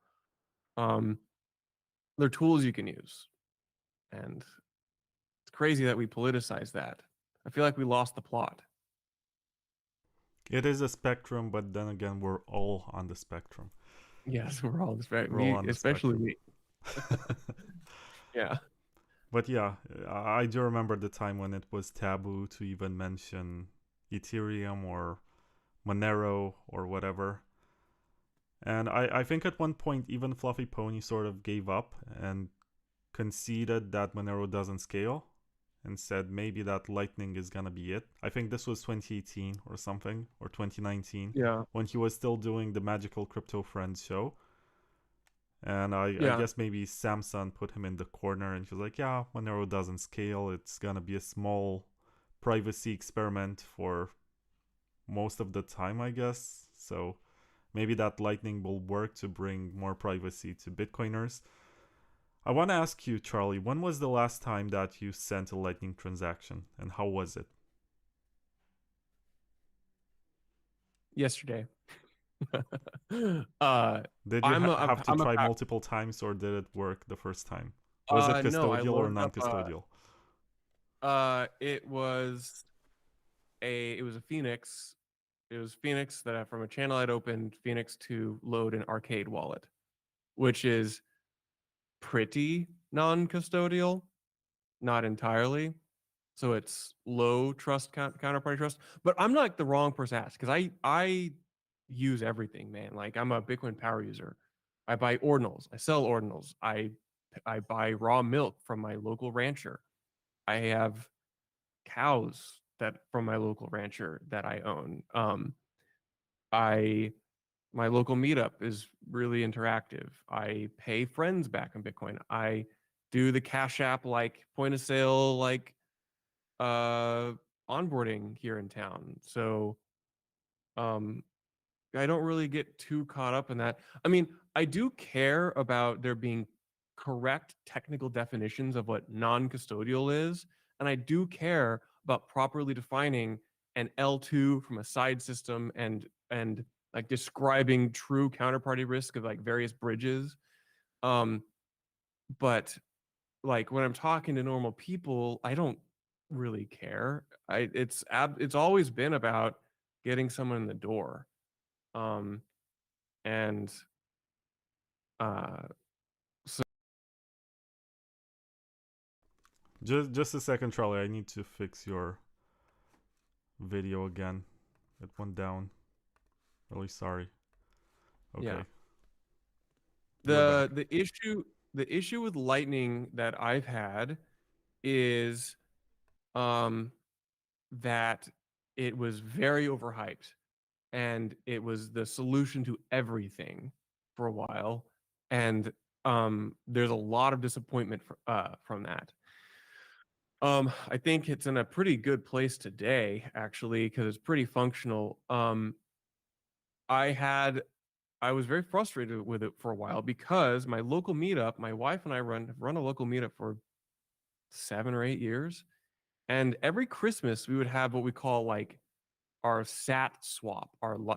Um, they're tools you can use, and it's crazy that we politicize that. I feel like we lost the plot. It is a spectrum, but then again, we're all on the spectrum. Yes, we're all We're all me, on the especially spectrum. me. Yeah. But yeah, I do remember the time when it was taboo to even mention Ethereum or Monero or whatever. And I think at one point, even Fluffy Pony sort of gave up and conceded that Monero doesn't scale and said maybe that Lightning is gonna be it. I think this was 2018 or something, or 2019, Yeah. when he was still doing the Magical Crypto Friends show. And I Yeah. guess maybe Samsung put him in the corner and he was like, yeah, Monero doesn't scale. It's gonna be a small privacy experiment for most of the time, I guess. So maybe that Lightning will work to bring more privacy to Bitcoiners. I want to ask you, Charlie, when was the last time that you sent a Lightning transaction and how was it? Yesterday. Did you I'm a have to I'm a try multiple times or did it work the first time? Was it no, I custodial or loaded non up custodial? it was a Phoenix. It was Phoenix that from a channel I'd opened Phoenix to load an arcade wallet, which is pretty non-custodial, not entirely. So it's low trust counterparty trust. But I'm not like the wrong person to ask because I use everything, man. Like I'm a Bitcoin power user. I buy ordinals. I sell ordinals. I buy raw milk from my local rancher. I have cows that from my local rancher that I own. I my local meetup is really interactive. I pay friends back in Bitcoin. I do the Cash App like point of sale like uh onboarding here in town. So um I don't really get too caught up in that. I mean, I do care about there being correct technical definitions of what non-custodial is, and I do care about properly defining an L2 from a side system and like describing true counterparty risk of like various bridges. Um, but like when I'm talking to normal people, I don't really care. It's always been about getting someone in the door. Um, and uh so Just a second, Charlie. I need to fix your video again. It went down. Really sorry. yeah, Okay, you're the back. issue with Lightning that I've had is um that it was very overhyped and it was the solution to everything for a while, and there's a lot of disappointment from that. I think it's in a pretty good place today, actually, because it's pretty functional. I had I was very frustrated with it for a while because my local meetup, my wife and I have run a local meetup for 7 or 8 years, and every Christmas we would have what we call like our sat swap,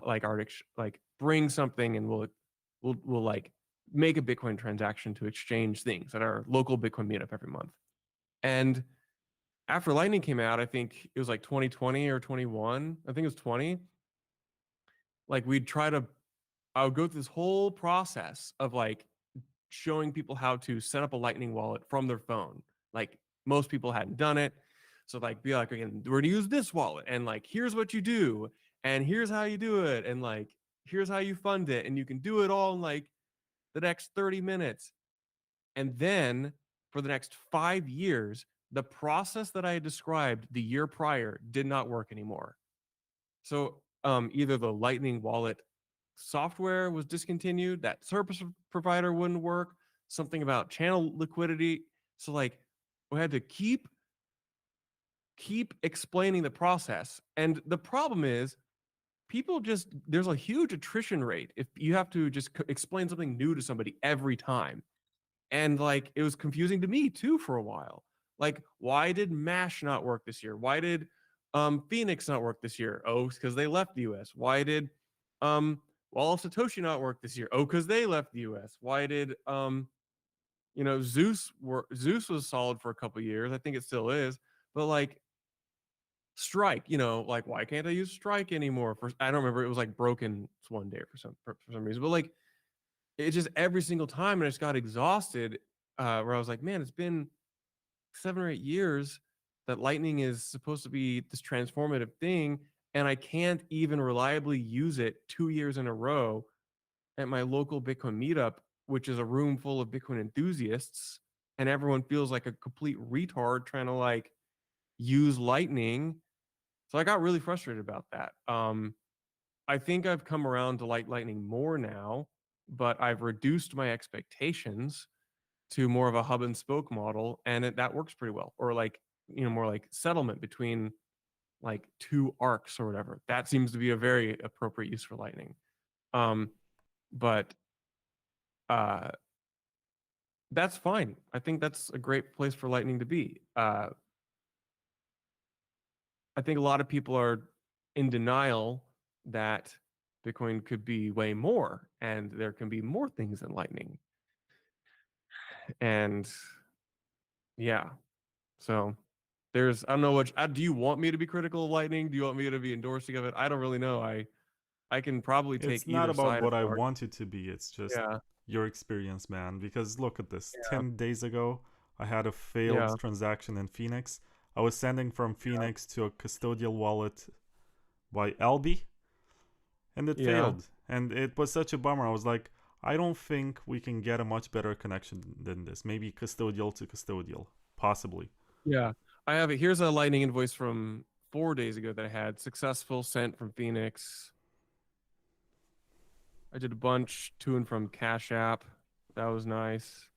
like our like bring something and we'll like make a Bitcoin transaction to exchange things at our local Bitcoin meetup every month. And after Lightning came out, I think it was like 2020 or 21. I think it was 20. Like we'd try to I would go through this whole process of like showing people how to set up a Lightning wallet from their phone. Like most people hadn't done it. So like be like, again, we're gonna use this wallet and like here's what you do, and here's how you do it, and like here's how you fund it, and you can do it all in like the next 30 minutes. And then for the next 5 years, the process that I had described the year prior did not work anymore. So either the Lightning wallet software was discontinued, that service provider wouldn't work, something about channel liquidity. So like we had to keep explaining the process. And the problem is people just there's a huge attrition rate if you have to just explain something new to somebody every time. And like it was confusing to me too for a while. Like why did Mash not work this year? Why did Phoenix not work this year? Oh, because they left the US. Why did Wall of Satoshi not work this year? Oh, because they left the US. Why did Zeus was solid for a couple years. I think it still is. But like Strike, like why can't I use Strike anymore? I don't remember. It was like broken one day for some reason, but like it just every single time, and I just got exhausted. Where I was like, man, it's been 7 or 8 years that Lightning is supposed to be this transformative thing, and I can't even reliably use it 2 years in a row at my local Bitcoin meetup, which is a room full of Bitcoin enthusiasts, and everyone feels like a complete retard trying to like use Lightning. So I got really frustrated about that. I think I've come around to like Lightning more now, but I've reduced my expectations to more of a hub and spoke model, and that works pretty well. Or like, more like settlement between like two arcs or whatever. That seems to be a very appropriate use for Lightning. But that's fine. I think that's a great place for Lightning to be. I think a lot of people are in denial that Bitcoin could be way more, and there can be more things than Lightning. And yeah, so I don't know what. Do you want me to be critical of Lightning? Do you want me to be endorsing of it? I don't really know. I can probably take It's not either about side of what I the argument. want it to be. It's just Yeah, your experience, man. Because look at this. yeah, 10 days ago, I had a failed yeah, transaction in Phoenix. I was sending from yeah, Phoenix to a custodial wallet by LB, and it yeah, failed. And it was such a bummer. I was like, I don't think we can get a much better connection than this. Maybe custodial to custodial, possibly. yeah. I have it. Here's a Lightning invoice from 4 days ago that I had. Successful sent from Phoenix. I did a bunch to and from Cash App. That was nice.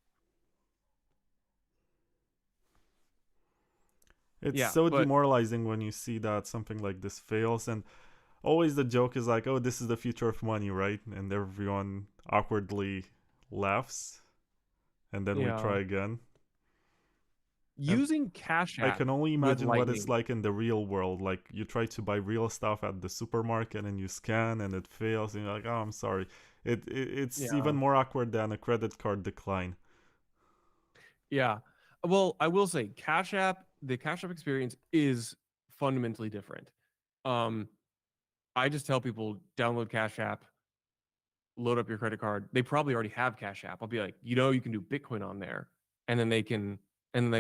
It's Yeah, so but demoralizing when you see that something like this fails. And always the joke is like, oh, this is the future of money, right? And everyone awkwardly laughs. And then we yeah, try again. And using Cash I App can only with imagine what it's Lightning. like in the real world. Like you try to buy real stuff at the supermarket and you scan and it fails and you're like, oh, I'm sorry. It's even Yeah, more awkward than a credit card decline. yeah. Well, I will say the Cash App experience is fundamentally different. Um, I just tell people download Cash App, load up your credit card. They probably already have Cash App. I'll be like, you can do Bitcoin on there, and then they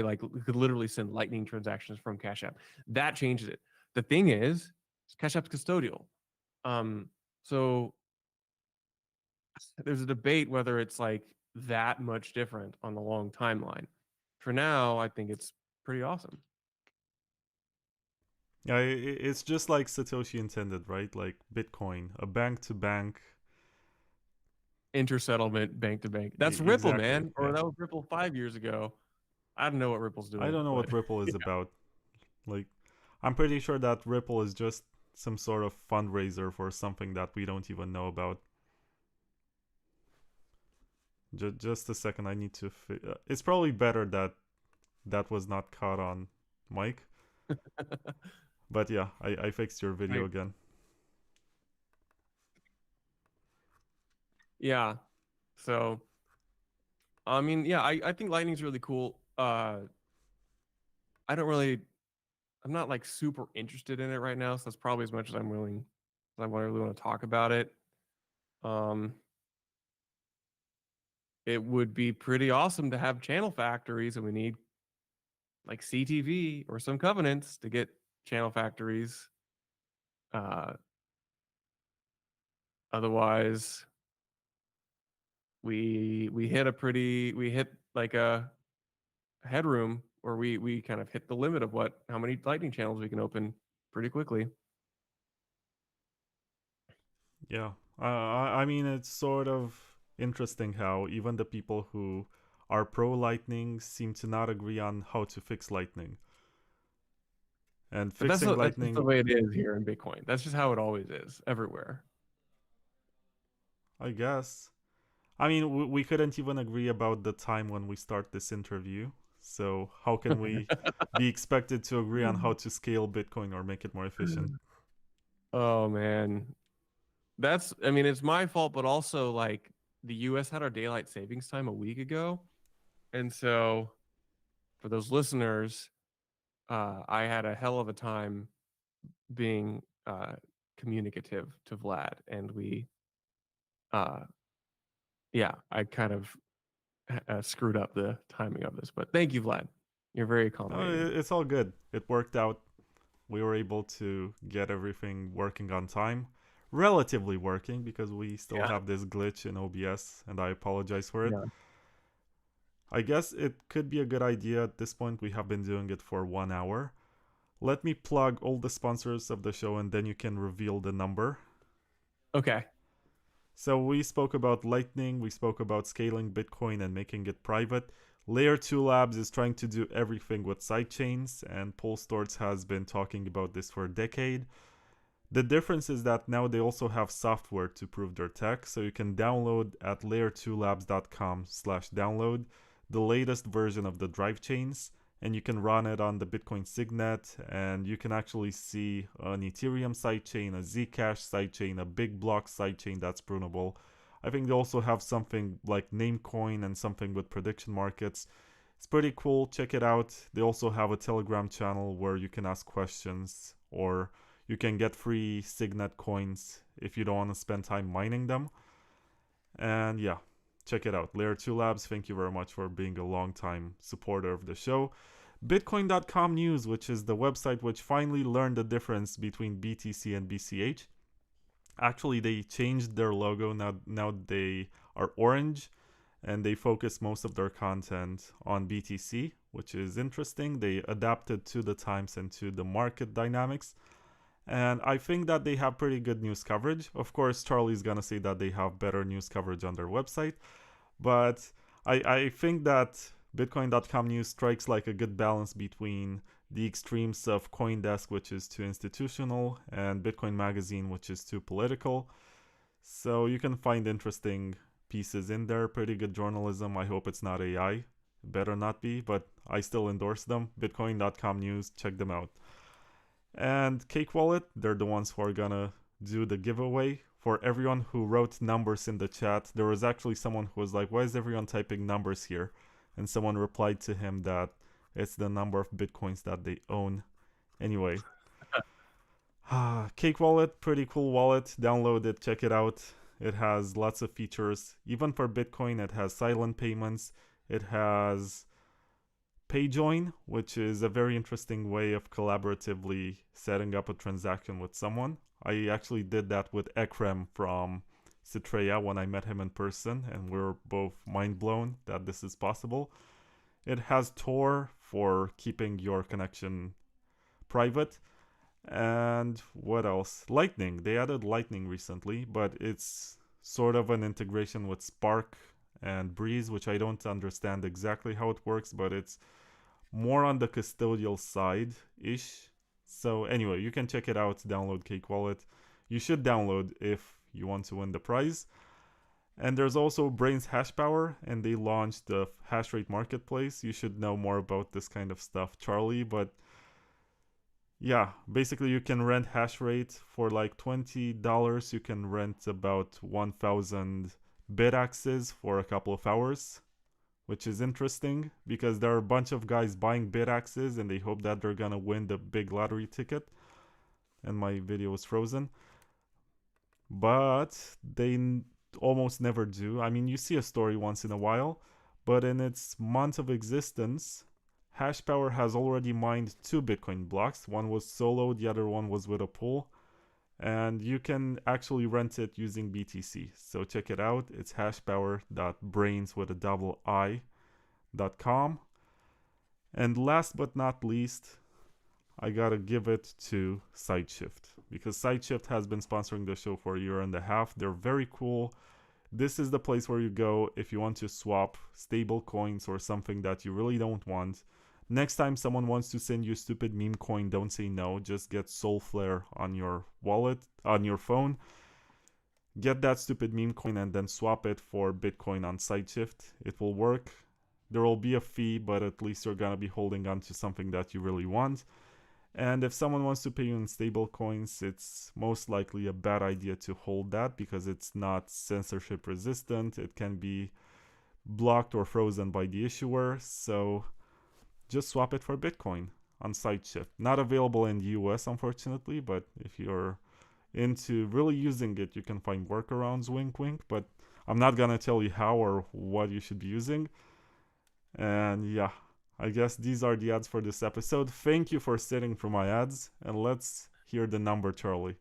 like could literally send Lightning transactions from Cash App. That changes it. The thing is, Cash App's custodial. So there's a debate whether it's like that much different on the long timeline. For now, I think it's pretty awesome. Yeah, it's just like Satoshi intended, right? Like Bitcoin, a bank to bank. Intersettlement, bank to bank. That's Ripple, Exactly. man. Or Yeah. that was Ripple 5 years ago. I don't know what Ripple's I doing, don't know but what Ripple is yeah, about. Like, I'm pretty sure that Ripple is just some sort of fundraiser for something that we don't even know about. Just a second, I need to. It's probably better that that was not caught on mic. But yeah, I fixed your video right. again. Yeah. So I mean, yeah, I think Lightning's really cool. I don't really I'm not like super interested in it right now, so that's probably as much as I'm willing as I really want to talk about it. Um it would be pretty awesome to have channel factories, and we need like CTV or some covenants to get channel factories. Uh Otherwise we hit like a headroom where we kind of hit the limit of how many lightning channels we can open pretty quickly. Yeah, I mean it's sort of interesting how even the people who are pro Lightning seem to not agree on how to fix Lightning. And But fixing that's just the Lightning, way it is here in Bitcoin. That's just how it always is everywhere. I guess. I mean, we couldn't even agree about the time when we start this interview. So how can we be expected to agree on how to scale Bitcoin or make it more efficient? Oh man. I mean, it's my fault, but also like the US had our daylight savings time a week ago. And so for those listeners, I had a hell of a time being communicative to Vlad, and we, yeah, I kind of screwed up the timing of this, but thank you, Vlad. You're very accommodating. It's all good. It worked out. We were able to get everything working on time. Relatively working because we still Yeah, have this glitch in OBS, and I apologize for it. yeah. I guess it could be a good idea at this point. We have been doing it for 1 hour. Let me plug all the sponsors of the show and then you can reveal the number. Okay. So we spoke about Lightning, we spoke about scaling Bitcoin and making it private. Layer 2 Labs is trying to do everything with sidechains, and Polestorts has been talking about this for a decade. The difference is that now they also have software to prove their tech, so you can download at layer2labs.com/download the latest version of the drive chains, and you can run it on the Bitcoin Signet, and you can actually see an Ethereum sidechain, a Zcash sidechain, a big block sidechain that's prunable. I think they also have something like Namecoin and something with prediction markets. It's pretty cool. Check it out. They also have a Telegram channel where you can ask questions, or you can get free Signet coins if you don't want to spend time mining them. And yeah, check it out. Layer 2 Labs, thank you very much for being a long time supporter of the show. Bitcoin.com News, which is the website which finally learned the difference between BTC and BCH. Actually, they changed their logo. Now they are orange, and they focus most of their content on BTC, which is interesting. They adapted to the times and to the market dynamics. And I think that they have pretty good news coverage. Of course, Charlie's gonna say that they have better news coverage on their website. But I think that Bitcoin.com News strikes like a good balance between the extremes of CoinDesk, which is too institutional, and Bitcoin Magazine, which is too political. So you can find interesting pieces in there, pretty good journalism. I hope it's not AI. Better not be, but I still endorse them. Bitcoin.com News, check them out. And Cake Wallet, they're the ones who are gonna do the giveaway. For everyone who wrote numbers in the chat, there was actually someone who was like, why is everyone typing numbers here? And someone replied to him that it's the number of bitcoins that they own. Anyway, Cake Wallet, pretty cool wallet. Download it, check it out. It has lots of features. Even for Bitcoin, it has silent payments. It has PayJoin, which is a very interesting way of collaboratively setting up a transaction with someone. I actually did that with Ekrem from Citrea when I met him in person, and we were both mind blown that this is possible. It has Tor for keeping your connection private. And what else? Lightning. They added Lightning recently, but it's sort of an integration with Spark and Breeze, which I don't understand exactly how it works, but it's more on the custodial side ish. So anyway, you can check it out, download Cake Wallet. You should download if you want to win the prize. And there's also Brains Hash Power, and they launched the hash rate marketplace. You should know more about this kind of stuff, Charlie, but yeah, basically you can rent hash rate for like $20. You can rent about 1,000 BitAxes for a couple of hours, which is interesting because there are a bunch of guys buying BitAxes and they hope that they're gonna win the big lottery ticket. And my video was frozen. But they almost never do. I mean, you see a story once in a while, but in its month of existence, HashPower has already mined 2 Bitcoin blocks. One was solo, the other one was with a pool. And you can actually rent it using BTC. So check it out. It's hashpower.brains with a double I.com. And last but not least, I gotta give it to SideShift, because SideShift has been sponsoring the show for a year and a half. They're very cool. This is the place where you go if you want to swap stable coins or something that you really don't want. Next time someone wants to send you a stupid meme coin, don't say no. Just get Soulflare on your wallet, on your phone. Get that stupid meme coin and then swap it for Bitcoin on SideShift. It will work. There will be a fee, but at least you're gonna be holding on to something that you really want. And if someone wants to pay you in stable coins, it's most likely a bad idea to hold that because it's not censorship resistant. It can be blocked or frozen by the issuer. So just swap it for Bitcoin. on SideShift. Not available in the US, unfortunately, but if you're into really using it, you can find workarounds, wink wink, but I'm not gonna tell you how or what you should be using. And yeah, I guess these are the ads for this episode. Thank you for sitting for my ads, and let's hear the number, Charlie.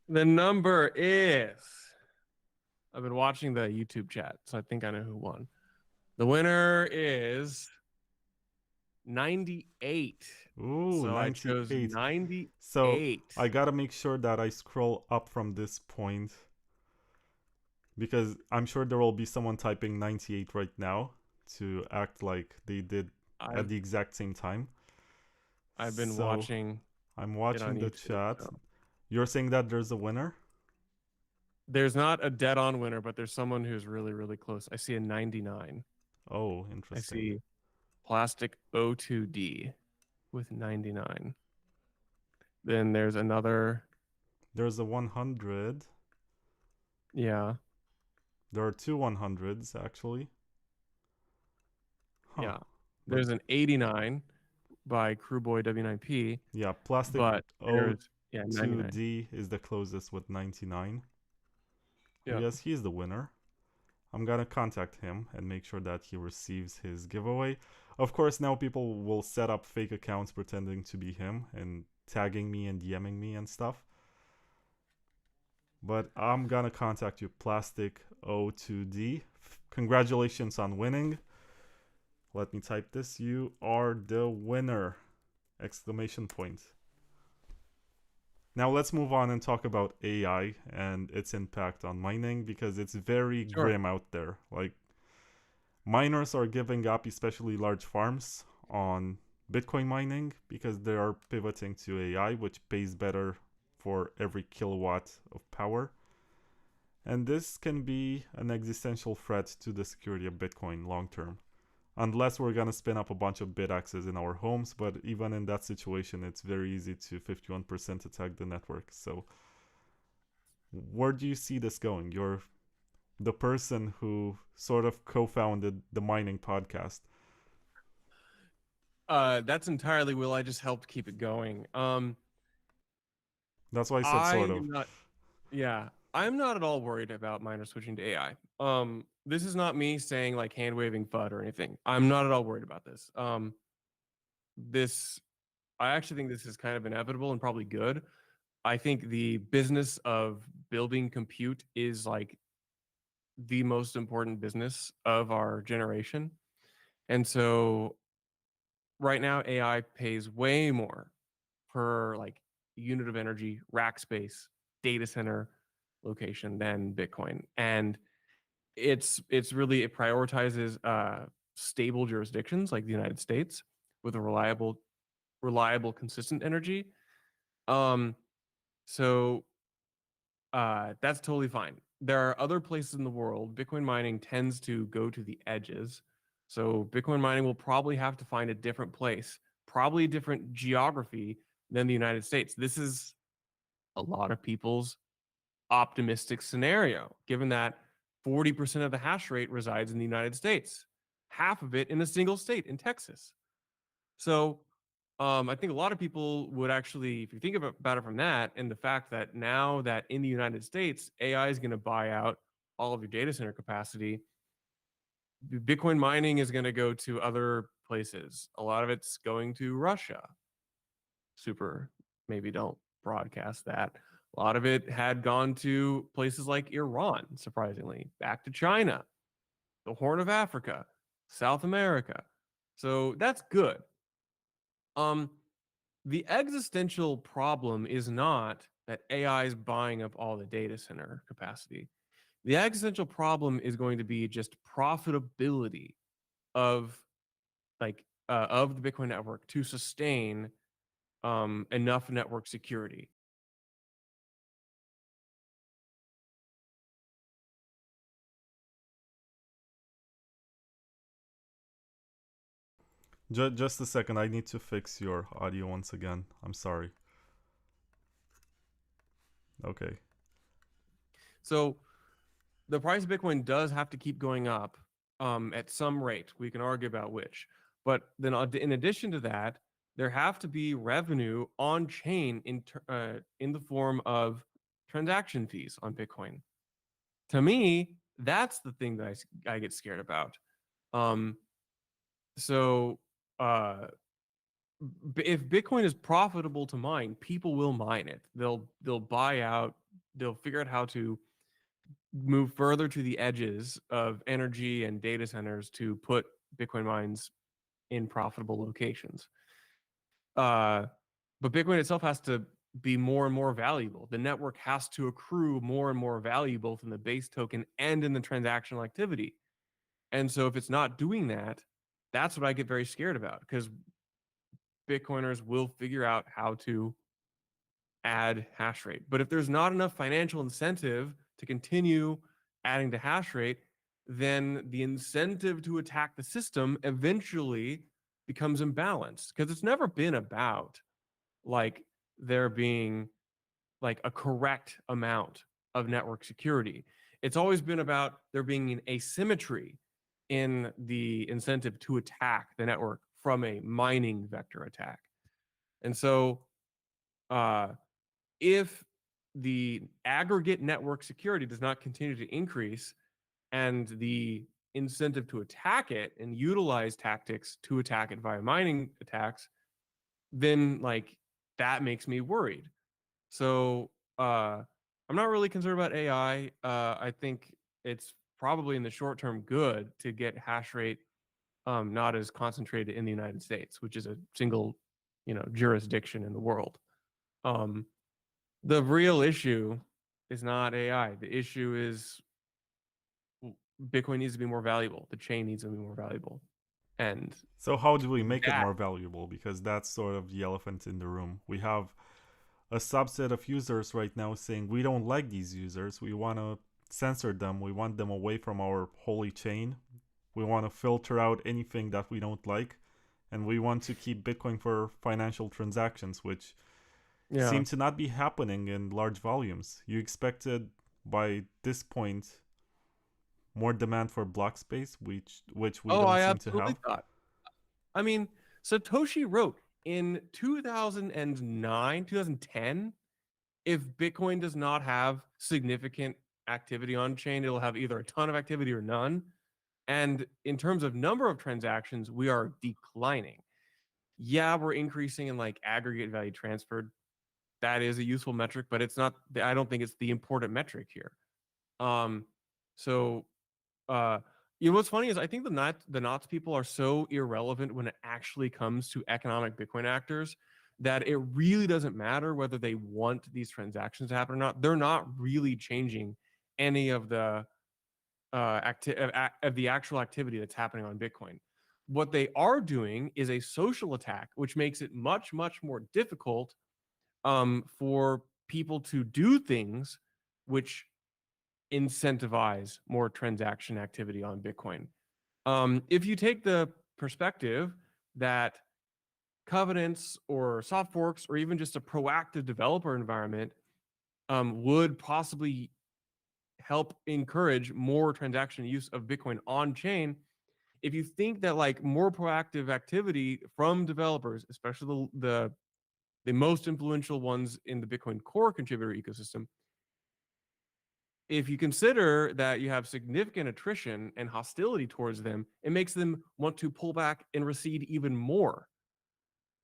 The number is, I've been watching the YouTube chat, so I think I know who won. The winner is 98. Ooh, So I 98. chose 98. So I gotta make sure that I scroll up from this point, because I'm sure there will be someone typing 98 right now to act like they did at the exact same time. I've been So watching. I'm watching the YouTube, chat. so. You're saying that there's a winner? There's not a dead-on winner, but there's someone who's really, really close. I see a 99. Oh, I interesting. see Plastic O2D with 99. Then there's another. There's a 100. Yeah. There are two 100s, actually. Huh. Yeah. There's an 89 by Crewboy W9P. Yeah, Plastic O2D is the closest with 99. Yeah. I guess he's the winner. I'm gonna contact him and make sure that he receives his giveaway. Of course, now people will set up fake accounts pretending to be him and tagging me and DMing me and stuff. But I'm gonna contact you, Plastic O2D. Congratulations on winning. Let me type this. You are the winner! Exclamation point. Now let's move on and talk about AI and its impact on mining, because it's very grim out there. Like, miners are giving up, especially large farms, on Bitcoin mining because they are pivoting to AI, which pays better for every kilowatt of power. And this can be an existential threat to the security of Bitcoin long term. Unless we're gonna spin up a bunch of bitaxes in our homes, but even in that situation, it's very easy to 51% attack the network. So where do you see this going? You're the person who sort of co-founded the mining podcast. That's entirely Will. I just helped keep it going. That's why I said sort of. I'm not at all worried about miners switching to AI. This is not me saying like hand waving FUD or anything. I'm not at all worried about this. I actually think this is kind of inevitable and probably good. I think the business of building compute is like the most important business of our generation. And so right now AI pays way more per like unit of energy, rack space, data center location than Bitcoin. And it prioritizes stable jurisdictions like the United States with a reliable, consistent energy. So that's totally fine. There are other places in the world. Bitcoin mining tends to go to the edges. So Bitcoin mining will probably have to find a different place, probably a different geography than the United States. This is a lot of people's optimistic scenario, given that 40% of the hash rate resides in the United States, half of it in a single state in Texas. So I think a lot of people would actually, if you think about it from that, and the fact that now that in the United States, AI is going to buy out all of your data center capacity, Bitcoin mining is going to go to other places. A lot of it's going to Russia. Super, maybe don't broadcast that. A lot of it had gone to places like Iran, surprisingly, back to China, the Horn of Africa, South America. So that's good. The existential problem is not that AI is buying up all the data center capacity. The existential problem is going to be just profitability of of the Bitcoin network to sustain enough network security. Just a second, I need to fix your audio once again. I'm sorry. Okay. So the price of Bitcoin does have to keep going up at some rate. We can argue about which. But then in addition to that, there have to be revenue on chain in the form of transaction fees on Bitcoin. To me, that's the thing that I get scared about. Um, so uh, if Bitcoin is profitable to mine, people will mine it. They'll buy out. They'll figure out how to move further to the edges of energy and data centers to put Bitcoin mines in profitable locations. But Bitcoin itself has to be more and more valuable. The network has to accrue more and more value, both in the base token and in the transactional activity. And so if it's not doing that, that's what I get very scared about, because Bitcoiners will figure out how to add hash rate. But if there's not enough financial incentive to continue adding to hash rate, then the incentive to attack the system eventually becomes imbalanced, because it's never been about like there being like a correct amount of network security. It's always been about there being an asymmetry in the incentive to attack the network from a mining vector attack. And so if the aggregate network security does not continue to increase, and the incentive to attack it and utilize tactics to attack it via mining attacks, then like that makes me worried. So I'm not really concerned about AI. I think it's probably in the short term good to get hash rate not as concentrated in the United States, which is a single, jurisdiction in the world. The real issue is not AI. The issue is Bitcoin needs to be more valuable. The chain needs to be more valuable. And So how do we make it that, more valuable? Because that's sort of the elephant in the room. We have a subset of users right now saying we don't like these users. We want to censor them. We want them away from our holy chain. We want to filter out anything that we don't like. And we want to keep Bitcoin for financial transactions, which yeah. seem to not be happening in large volumes. You expected by this point more demand for Blockspace, which we Oh, don't I seem to absolutely have. thought. I mean, Satoshi wrote in 2009, 2010, if Bitcoin does not have significant activity on chain, it'll have either a ton of activity or none. And in terms of number of transactions, we are declining. Yeah, we're increasing in like aggregate value transferred. That is a useful metric, but it's not, I don't think it's the important metric here. So what's funny is I think the Knots people are so irrelevant when it actually comes to economic Bitcoin actors that it really doesn't matter whether they want these transactions to happen or not. They're not really changing any of the of the actual activity that's happening on Bitcoin. What they are doing is a social attack, which makes it much, much more difficult for people to do things which incentivize more transaction activity on Bitcoin. If you take the perspective that covenants or soft forks or even just a proactive developer environment would possibly help encourage more transaction use of Bitcoin on chain, if you think that like more proactive activity from developers, especially the most influential ones in the Bitcoin core contributor ecosystem, if you consider that you have significant attrition and hostility towards them, it makes them want to pull back and recede even more.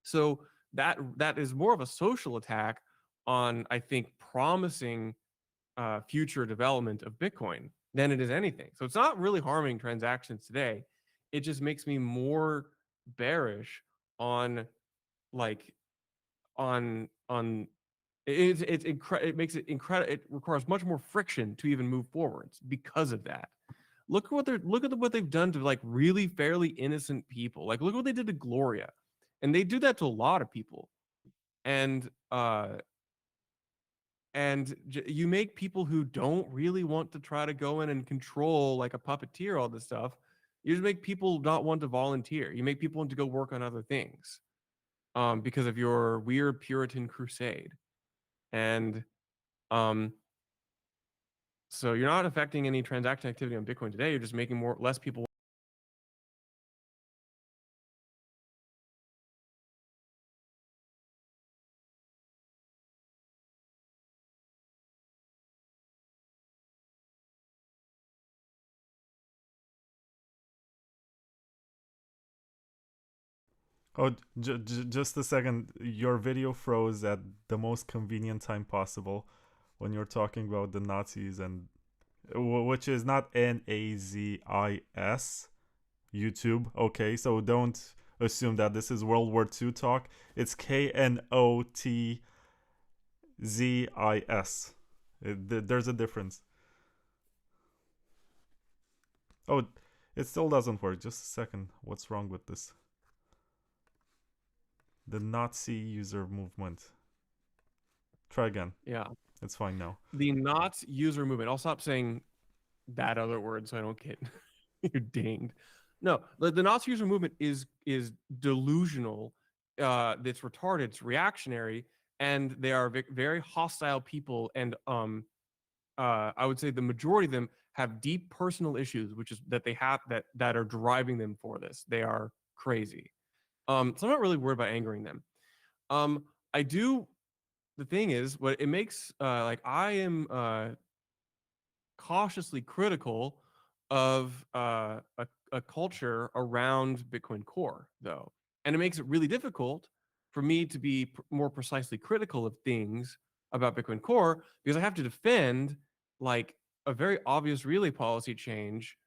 So that is more of a social attack on, I think, promising future development of Bitcoin than it is anything. So it's not really harming transactions today. It just makes me more bearish on like on it makes it incredible. It requires much more friction to even move forwards because of that. Look at what they've done to like really fairly innocent people. Like look what they did to Gloria, and they do that to a lot of people. And you make people who don't really want to try to go in and control like a puppeteer all this stuff. You just make people not want to volunteer. You make people want to go work on other things because of your weird Puritan crusade. And so you're not affecting any transaction activity on Bitcoin today. You're just making less people Oh, just a second. Your video froze at the most convenient time possible when you're talking about the Nazis and which is not NAZIS YouTube. Okay, so don't assume that this is World War II talk. It's KNOTZIS. There's a difference. Oh, it still doesn't work. Just a second. What's wrong with this? The Nazi user movement. Try again. Yeah. It's fine now. The not user movement. I'll stop saying that other word so I don't get you dinged. No, the not user movement is delusional. It's retarded. It's reactionary, and they are very hostile people. And I would say the majority of them have deep personal issues, which is that they have that are driving them for this. They are crazy. So I'm not really worried about angering them. I do. The thing is, what it makes like I am cautiously critical of a culture around Bitcoin Core, though, and it makes it really difficult for me to be more precisely critical of things about Bitcoin Core because I have to defend like a very obvious relay policy change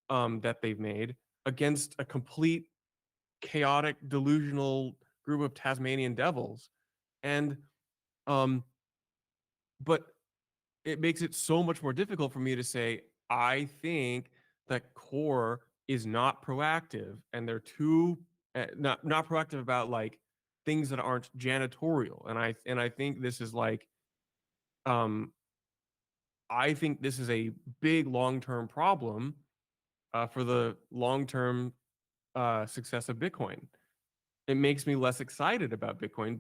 that they've made against a complete chaotic, delusional group of Tasmanian devils, and but it makes it so much more difficult for me to say I think that Core is not proactive and they're too not proactive about like things that aren't janitorial, and I think this is like um I think this is a big long-term problem for the long-term success of Bitcoin. It makes me less excited about Bitcoin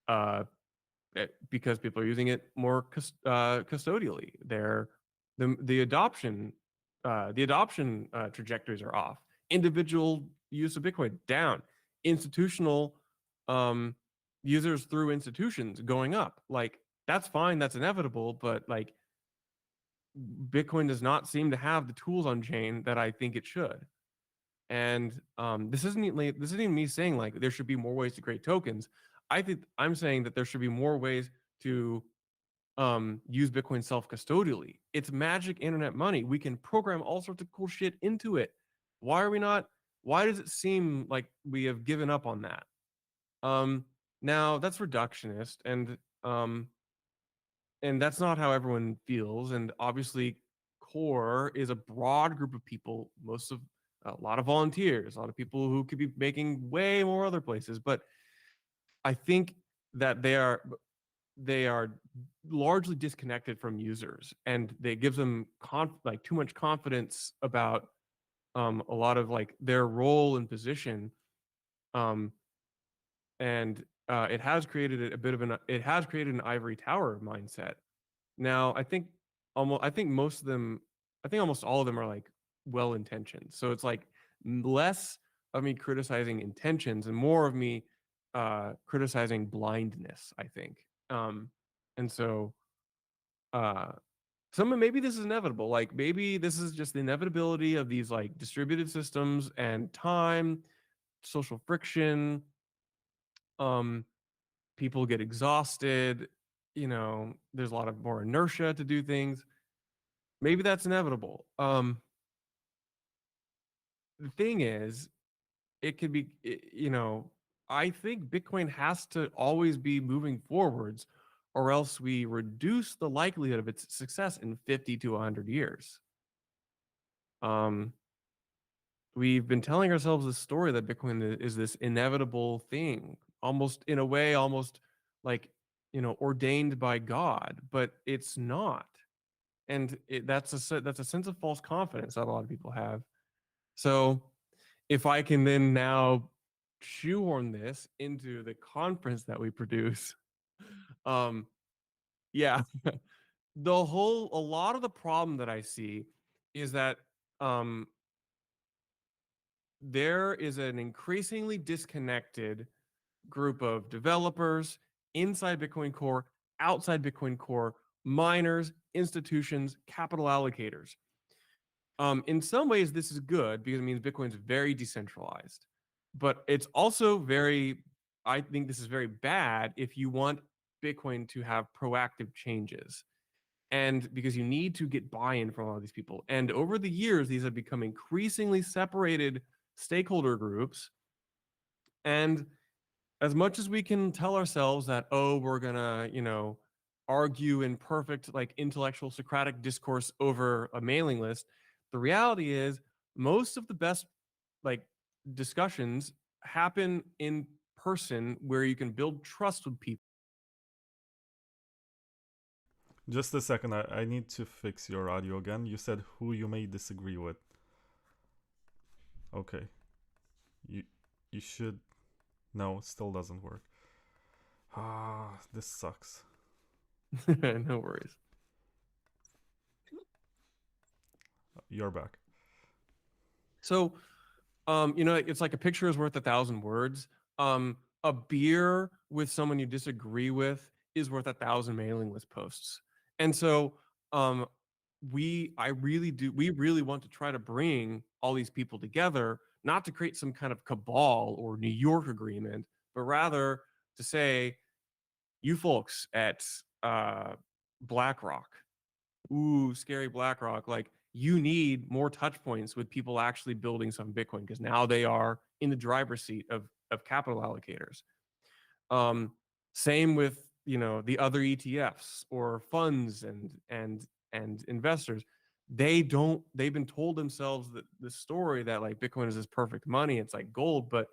uh, because people are using it more custodially. The adoption trajectories are off. Individual use of Bitcoin down. Institutional um, users through institutions going up. Like that's fine. That's inevitable. But like Bitcoin does not seem to have the tools on chain that I think it should. And this isn't even me saying like there should be more ways to create tokens. I think I'm saying that there should be more ways to use Bitcoin self-custodially. It's magic internet money. We can program all sorts of cool shit into it. Why are we not? Why does it seem like we have given up on that? Now that's reductionist, and that's not how everyone feels. And obviously, core is a broad group of people. Most of a lot of volunteers, a lot of people who could be making way more other places. But I think that they are largely disconnected from users, and they gives them like too much confidence about a lot of like their role and position, um, and it has created a bit of an ivory tower mindset. Now I think most of them, I think almost all of them are like well intentioned. So it's like less of me criticizing intentions and more of me criticizing blindness, I think. And so some maybe this is inevitable. Like maybe this is just the inevitability of these like distributed systems and time, social friction. Um, People get exhausted. You know, there's a lot of more inertia to do things. Maybe that's inevitable. The thing is, it could be, you know, I think Bitcoin has to always be moving forwards, or else we reduce the likelihood of its success in 50 to 100 years. Um, we've been telling ourselves this story that Bitcoin is this inevitable thing, almost in a way, almost like, you know, ordained by God, but it's not. And that's a sense of false confidence that a lot of people have. So if I can then now shoehorn this into the conference that we produce, um, yeah, a lot of the problem that I see is that um, there is an increasingly disconnected group of developers inside Bitcoin Core, outside Bitcoin Core, miners, institutions, capital allocators. In some ways, this is good because it means Bitcoin's very decentralized. But it's also very, I think this is very bad if you want Bitcoin to have proactive changes. And because you need to get buy-in from all these people. And over the years, these have become increasingly separated stakeholder groups. And as much as we can tell ourselves that, oh, we're gonna, argue in perfect like intellectual Socratic discourse over a mailing list, the reality is most of the best like discussions happen in person where you can build trust with people. Just a second, I need to fix your audio again. You said who you may disagree with. Okay. You you should. No, it still doesn't work. Ah, this sucks. No worries. You're back. So, it's like a picture is worth 1,000 words. A beer with someone you disagree with is worth 1,000 mailing list posts. And so, um, we really want to try to bring all these people together, not to create some kind of cabal or New York agreement, but rather to say, you folks at BlackRock, ooh, scary BlackRock, like you need more touch points with people actually building some Bitcoin because now they are in the driver's seat of capital allocators. Um, Same with the other ETFs or funds and investors. They've been told themselves that the story that like Bitcoin is this perfect money, it's like gold, but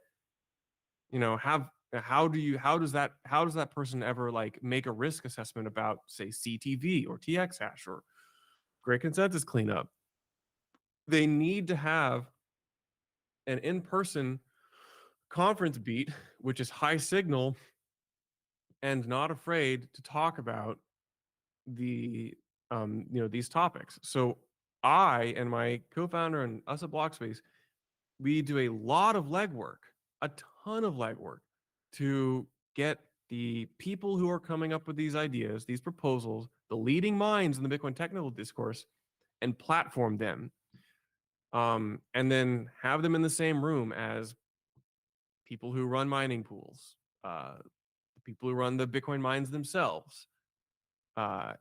have how does that person ever like make a risk assessment about say CTV or TX hash or great consensus cleanup? They need to have an in-person conference beat, which is high signal and not afraid to talk about the these topics. So I and my co-founder and us at Blockspace, we do a lot of legwork, a ton of legwork to get the people who are coming up with these ideas, these proposals, the leading minds in the Bitcoin technical discourse, and platform them. And then have them in the same room as people who run mining pools, the people who run the Bitcoin mines themselves,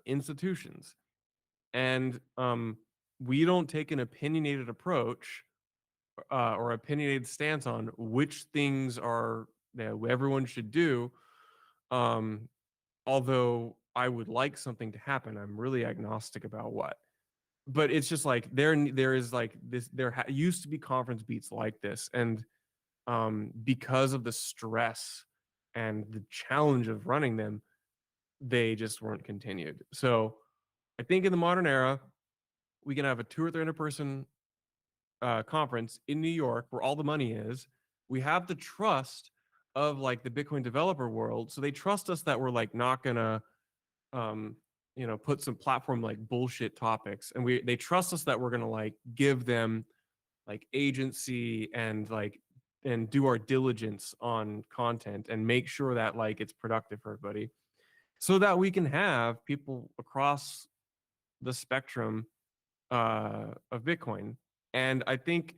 institutions. And we don't take an opinionated approach or opinionated stance on which things are that everyone should do. Um, Although I would like something to happen, I'm really agnostic about what. But it's just like there is like this. Used to be conference beats like this, and because of the stress and the challenge of running them, they just weren't continued. So I think in the modern era, we can have a 2 or 300 person conference in New York where all the money is. We have the trust of like the Bitcoin developer world, so they trust us that we're like not gonna, um, put some platform like bullshit topics, and they trust us that we're gonna like give them like agency and like and do our diligence on content and make sure that like it's productive for everybody so that we can have people across the spectrum of Bitcoin. And I think,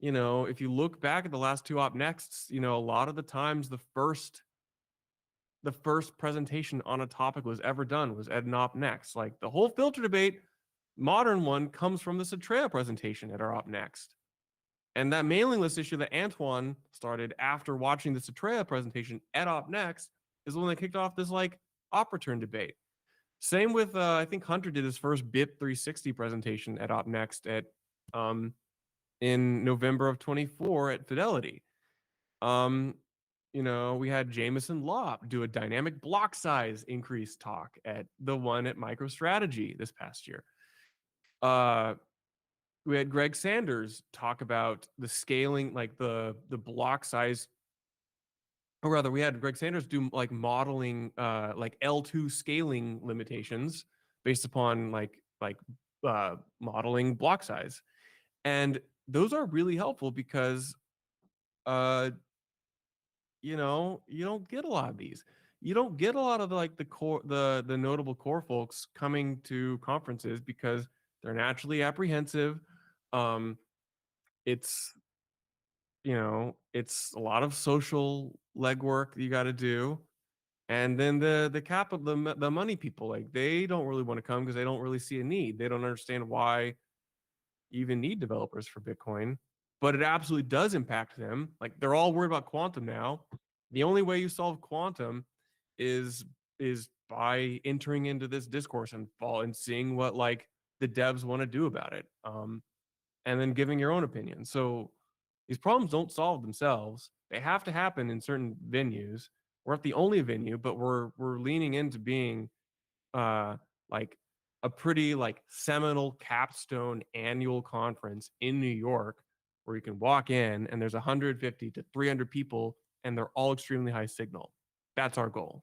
if you look back at the last two op nexts, a lot of the times the first presentation on a topic was ever done was at an op next. Like the whole filter debate, modern one, comes from the Citrea presentation at our op next. And that mailing list issue that Antoine started after watching the Citrea presentation at op next is the one that kicked off this like op return debate. Same with I think Hunter did his first BIP 360 presentation at op next at in November of 24 at Fidelity. Um, we had Jameson Lopp do a dynamic block size increase talk at the one at MicroStrategy this past year. We had Greg Sanders talk about the scaling, like the block size, or rather, we had Greg Sanders do like modeling, like L2 scaling limitations based upon like modeling block size, and those are really helpful because uh you don't get a lot of these. You don't get a lot of like the core, the notable core folks coming to conferences because they're naturally apprehensive. Um, it's it's a lot of social legwork you got to do. And then the capital, the money people, like they don't really want to come because they don't really see a need. They don't understand why you even need developers for Bitcoin, but it absolutely does impact them. Like they're all worried about quantum now. The only way you solve quantum is by entering into this discourse and seeing what like the devs want to do about it, and then giving your own opinion. So these problems don't solve themselves. They have to happen in certain venues. We're not the only venue, but we're leaning into being uh like a pretty like seminal capstone annual conference in New York where you can walk in and there's 150 to 300 people and they're all extremely high signal. That's our goal.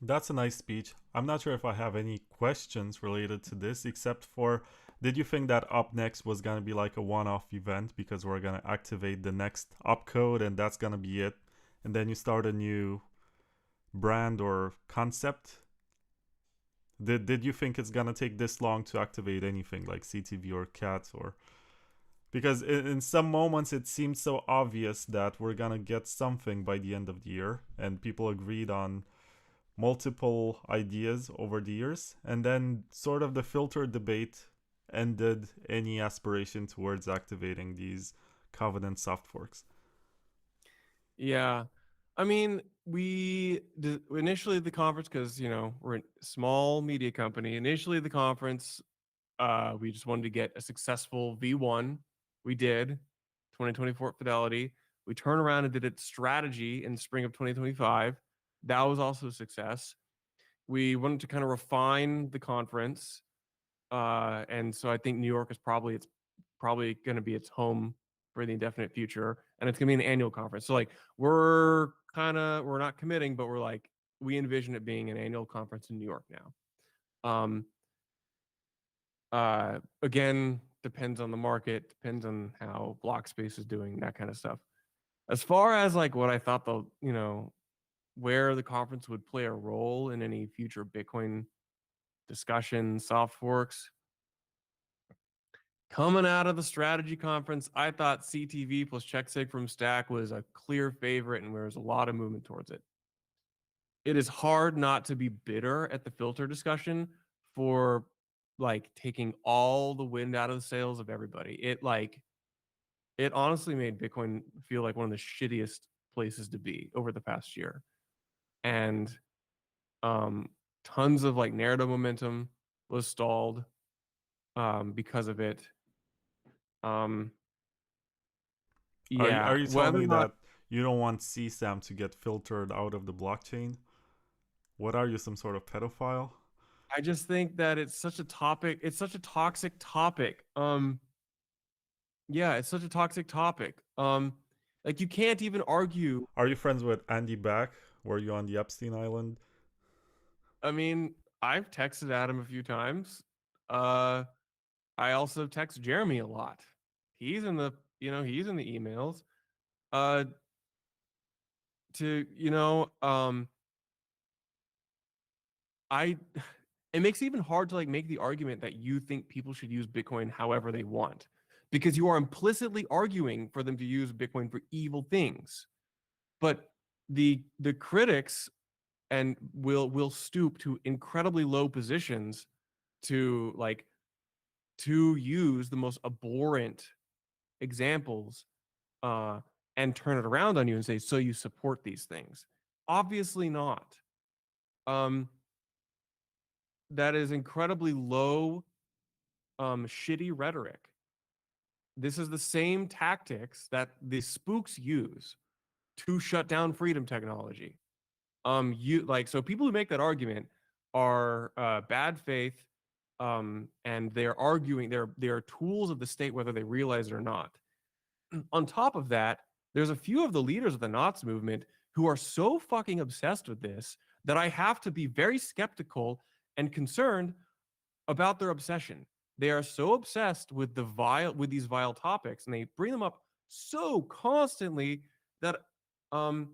That's a nice speech. I'm not sure if I have any questions related to this, except for did you think that Up Next was going to be like a one off event because we're going to activate the next upcode and that's going to be it? And then you start a new brand or concept? Did you think it's going to take this long to activate anything like CTV or CAT? Or because in some moments it seems so obvious that we're going to get something by the end of the year and people agreed on multiple ideas over the years, and then sort of the filter debate ended any aspiration towards activating these Covenant soft forks. Yeah. I mean, we initially the conference, because we're a small media company. Initially, the conference, we just wanted to get a successful V1. We did 2024 Fidelity. We turned around and did it strategy in the spring of 2025. That was also a success. We wanted to kind of refine the conference, and so I think New York is probably going to be its home for the indefinite future, and it's going to be an annual conference. So like we're not committing, but we're like we envision it being an annual conference in New York now. Again, depends on the market, depends on how Blockspace is doing, that kind of stuff. As far as like what I thought where the conference would play a role in any future Bitcoin discussion, soft forks. Coming out of the strategy conference, I thought CTV plus CheckSig from Stack was a clear favorite, and there was a lot of movement towards it. It is hard not to be bitter at the filter discussion for like taking all the wind out of the sails of everybody. It honestly made Bitcoin feel like one of the shittiest places to be over the past year. And tons of like narrative momentum was stalled because of it. Are Yeah, you telling whether me or not that you don't want CSAM to get filtered out of the blockchain? What are you, some sort of pedophile? I just think that it's such a topic. It's such a toxic topic. Yeah, it's such a toxic topic. Like you can't even argue. Are you friends with Andy Back? Were you on the Epstein Island? I mean, I've texted Adam a few times. Uh, I also text Jeremy a lot. He's in the, he's in the emails. Uh, to I it makes it even hard to like make the argument that you think people should use Bitcoin however they want, because you are implicitly arguing for them to use Bitcoin for evil things. But the critics and will stoop to incredibly low positions to use the most abhorrent examples uh and turn it around on you and say, so you support these things. Obviously not. um that is incredibly low, shitty rhetoric. This is the same tactics that the spooks use to shut down freedom technology. You like so people who make that argument are bad faith, and they're arguing they're tools of the state whether they realize it or not. On top of that, there's a few of the leaders of the Nazi movement who are so fucking obsessed with this that I have to be very skeptical and concerned about their obsession. They are so obsessed with these vile topics, and they bring them up so constantly that um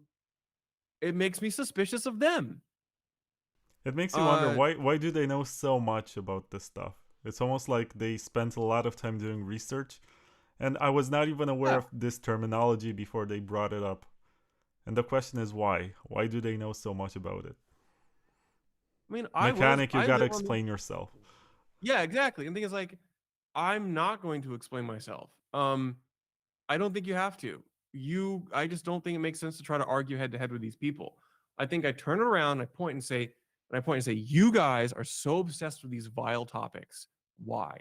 it makes me suspicious of them. It makes you wonder Uh why do they know so much about this stuff? It's almost like they spent a lot of time doing research And I was not even aware Yeah. of this terminology before they brought it up. And the question is why? Why do they know so much about it? I mean, Mechanic, you I gotta live on the, explain yourself. yeah, exactly. And the thing is, like, I'm not going to explain myself. I don't think you have to. I just don't think it makes sense to try to argue head to head with these people. I think I turn it around, I point and say, you guys are so obsessed with these vile topics. Why?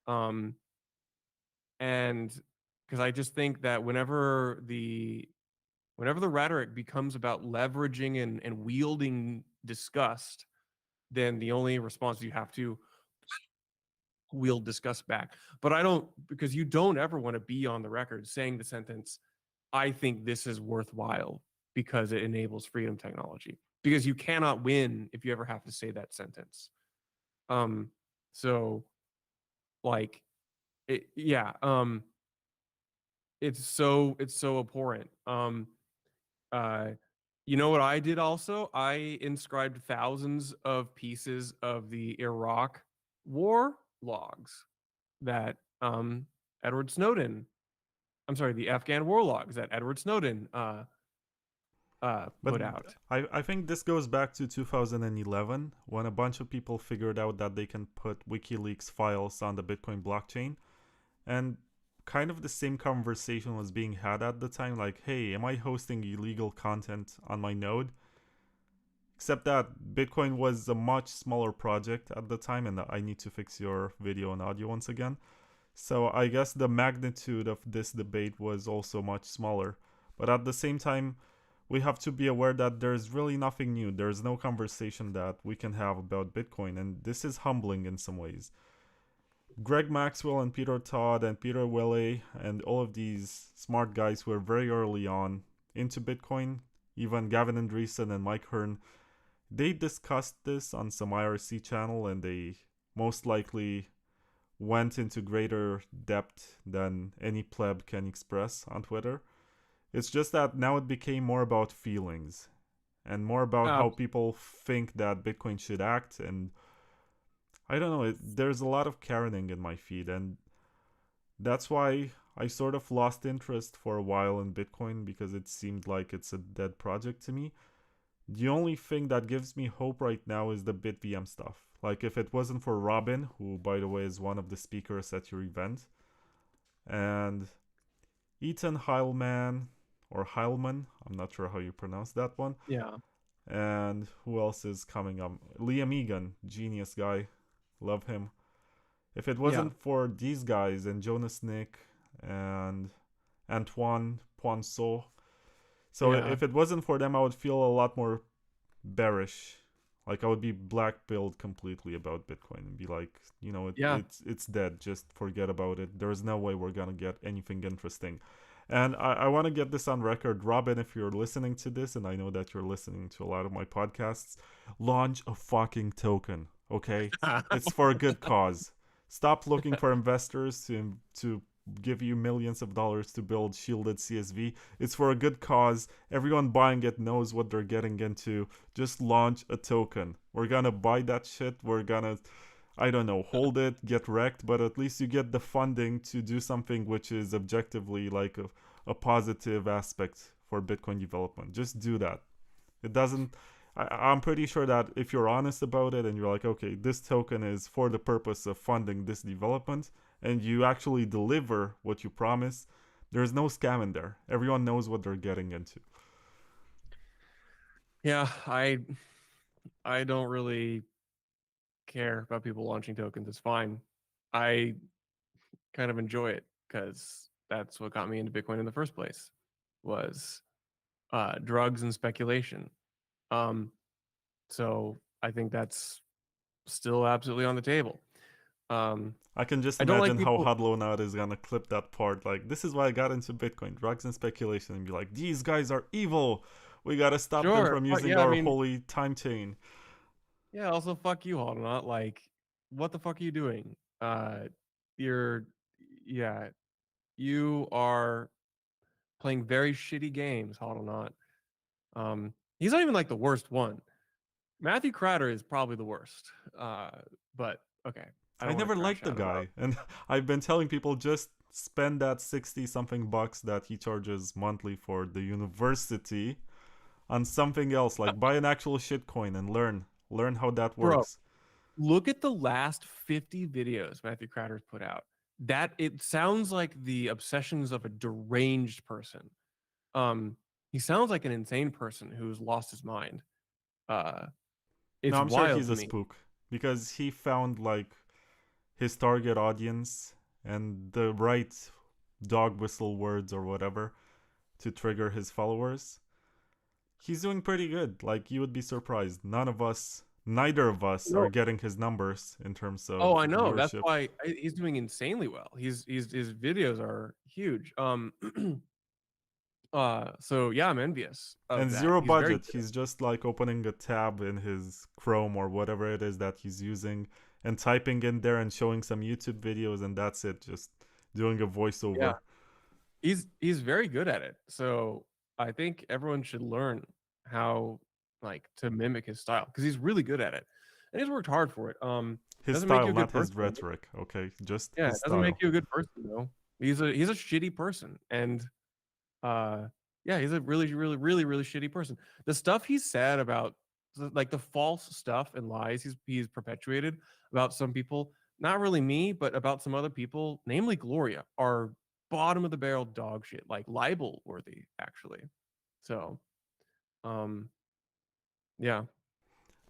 Um, and because I just think that whenever the rhetoric becomes about leveraging and wielding disgust, then the only response you have to wield disgust back. But I don't, because you don't ever want to be on the record saying the sentence, I think this is worthwhile because it enables freedom technology. Because you cannot win if you ever have to say that sentence. Um, so like yeah, it's so abhorrent. Uh, you know what I did also? I inscribed thousands of pieces of the Iraq war logs that Edward Snowden, I'm sorry, the Afghan war logs that Edward Snowden But put out. I think this goes back to 2011 when a bunch of people figured out that they can put WikiLeaks files on the Bitcoin blockchain. And kind of the same conversation was being had at the time like, hey, am I hosting illegal content on my node? Except that Bitcoin was a much smaller project at the time, and I need to fix your video and audio once again. So I guess the magnitude of this debate was also much smaller. But at the same time, we have to be aware that there's really nothing new. There's no conversation that we can have about Bitcoin, and this is humbling in some ways. Greg Maxwell and Peter Todd and Peter Wille and all of these smart guys who were very early on into Bitcoin, even Gavin Andreessen and Mike Hearn, they discussed this on some IRC channel, and they most likely went into greater depth than any pleb can express on Twitter. It's just that now it became more about feelings and more about Uh, how people think that Bitcoin should act. And I don't know, there's a lot of Karening in my feed, and that's why I sort of lost interest for a while in Bitcoin because it seemed like it's a dead project to me. The only thing that gives me hope right now is the BitVM stuff. Like, if it wasn't for Robin, who, by the way, is one of the speakers at your event, and Ethan Heilman, or Heilman, I'm not sure how you pronounce that one, yeah, and who else is coming up? Liam Egan, genius guy, love him. If it yeah, wasn't for these guys and Jonas Nick and Antoine Poinceau, so yeah, if it wasn't for them, I would feel a lot more bearish. Like, I would be black pilled completely about Bitcoin and be like, yeah. it's dead. Just forget about it. There's no way we're gonna get anything interesting. And I want to get this on record, Robin. If you're listening to this, and I know that you're listening to a lot of my podcasts, launch a fucking token. Okay, it's for a good cause. Stop looking for investors to give you millions of dollars to build shielded CSV. It's for a good cause. Everyone buying it knows what they're getting into. Just launch a token. We're gonna buy that shit. We're gonna, I don't know, hold it, get wrecked, but at least you get the funding to do something which is objectively like a positive aspect for Bitcoin development. Just do that. It doesn't. I'm pretty sure that if you're honest about it and you're like, okay, this token is for the purpose of funding this development, and you actually deliver what you promise, there's no scam in there. Everyone knows what they're getting into. Yeah, I don't really care about people launching tokens. It's fine. I kind of enjoy it because that's what got me into Bitcoin in the first place was drugs and speculation. Um, so I think that's still absolutely on the table. Um, I can just I don't like imagine how people. Hadlonaut is gonna clip that part. Like, this is why I got into Bitcoin, drugs and speculation, and be like, these guys are evil. We gotta stop them Sure, from using yeah. I our mean, holy time chain. yeah. Also, fuck you, Haldonaut. Like, what the fuck are you doing? You're, yeah, you are playing very shitty games, Haldonaut. He's not even like the worst one. Matthew Crowder is probably the worst. But okay. I I don't want to never crash liked the out about. guy, and I've been telling people just spend that 60 something bucks that he charges monthly for the university on something else, like buy an actual shitcoin and learn how that Bro, works. look at the last 50 videos Matthew Crowder's put out. That it sounds like the obsessions of a deranged person. Um, he sounds like an insane person who's lost his mind. Uh, No, it's I'm sure wild he's to a me. spook because he found like his target audience and the right dog whistle words or whatever to trigger his followers. He's doing pretty good. Like you would be surprised. Neither of us are No. getting his numbers in terms Oh, of I know. That's viewership. why he's doing insanely well. He's his videos are huge. So yeah, I'm envious of And that. zero He's very budget. good. He's just like opening a tab in his Chrome or whatever it is that he's using and typing in there and showing some YouTube videos, and that's it. Just doing a Yeah, voiceover. he's very good at it. So I think everyone should learn how like to mimic his style because he's really good at it, and he's worked hard for it. His Doesn't make you style, a good not his person. rhetoric. Okay, just Yeah, his it doesn't make style. you a good person though. He's a shitty person, and uh, yeah, he's a really shitty person. The stuff he said about like the false stuff and lies he's perpetuated about some people, not really me, but about some other people, namely Gloria, are bottom of the barrel dog shit, like libel worthy actually. So, um, yeah,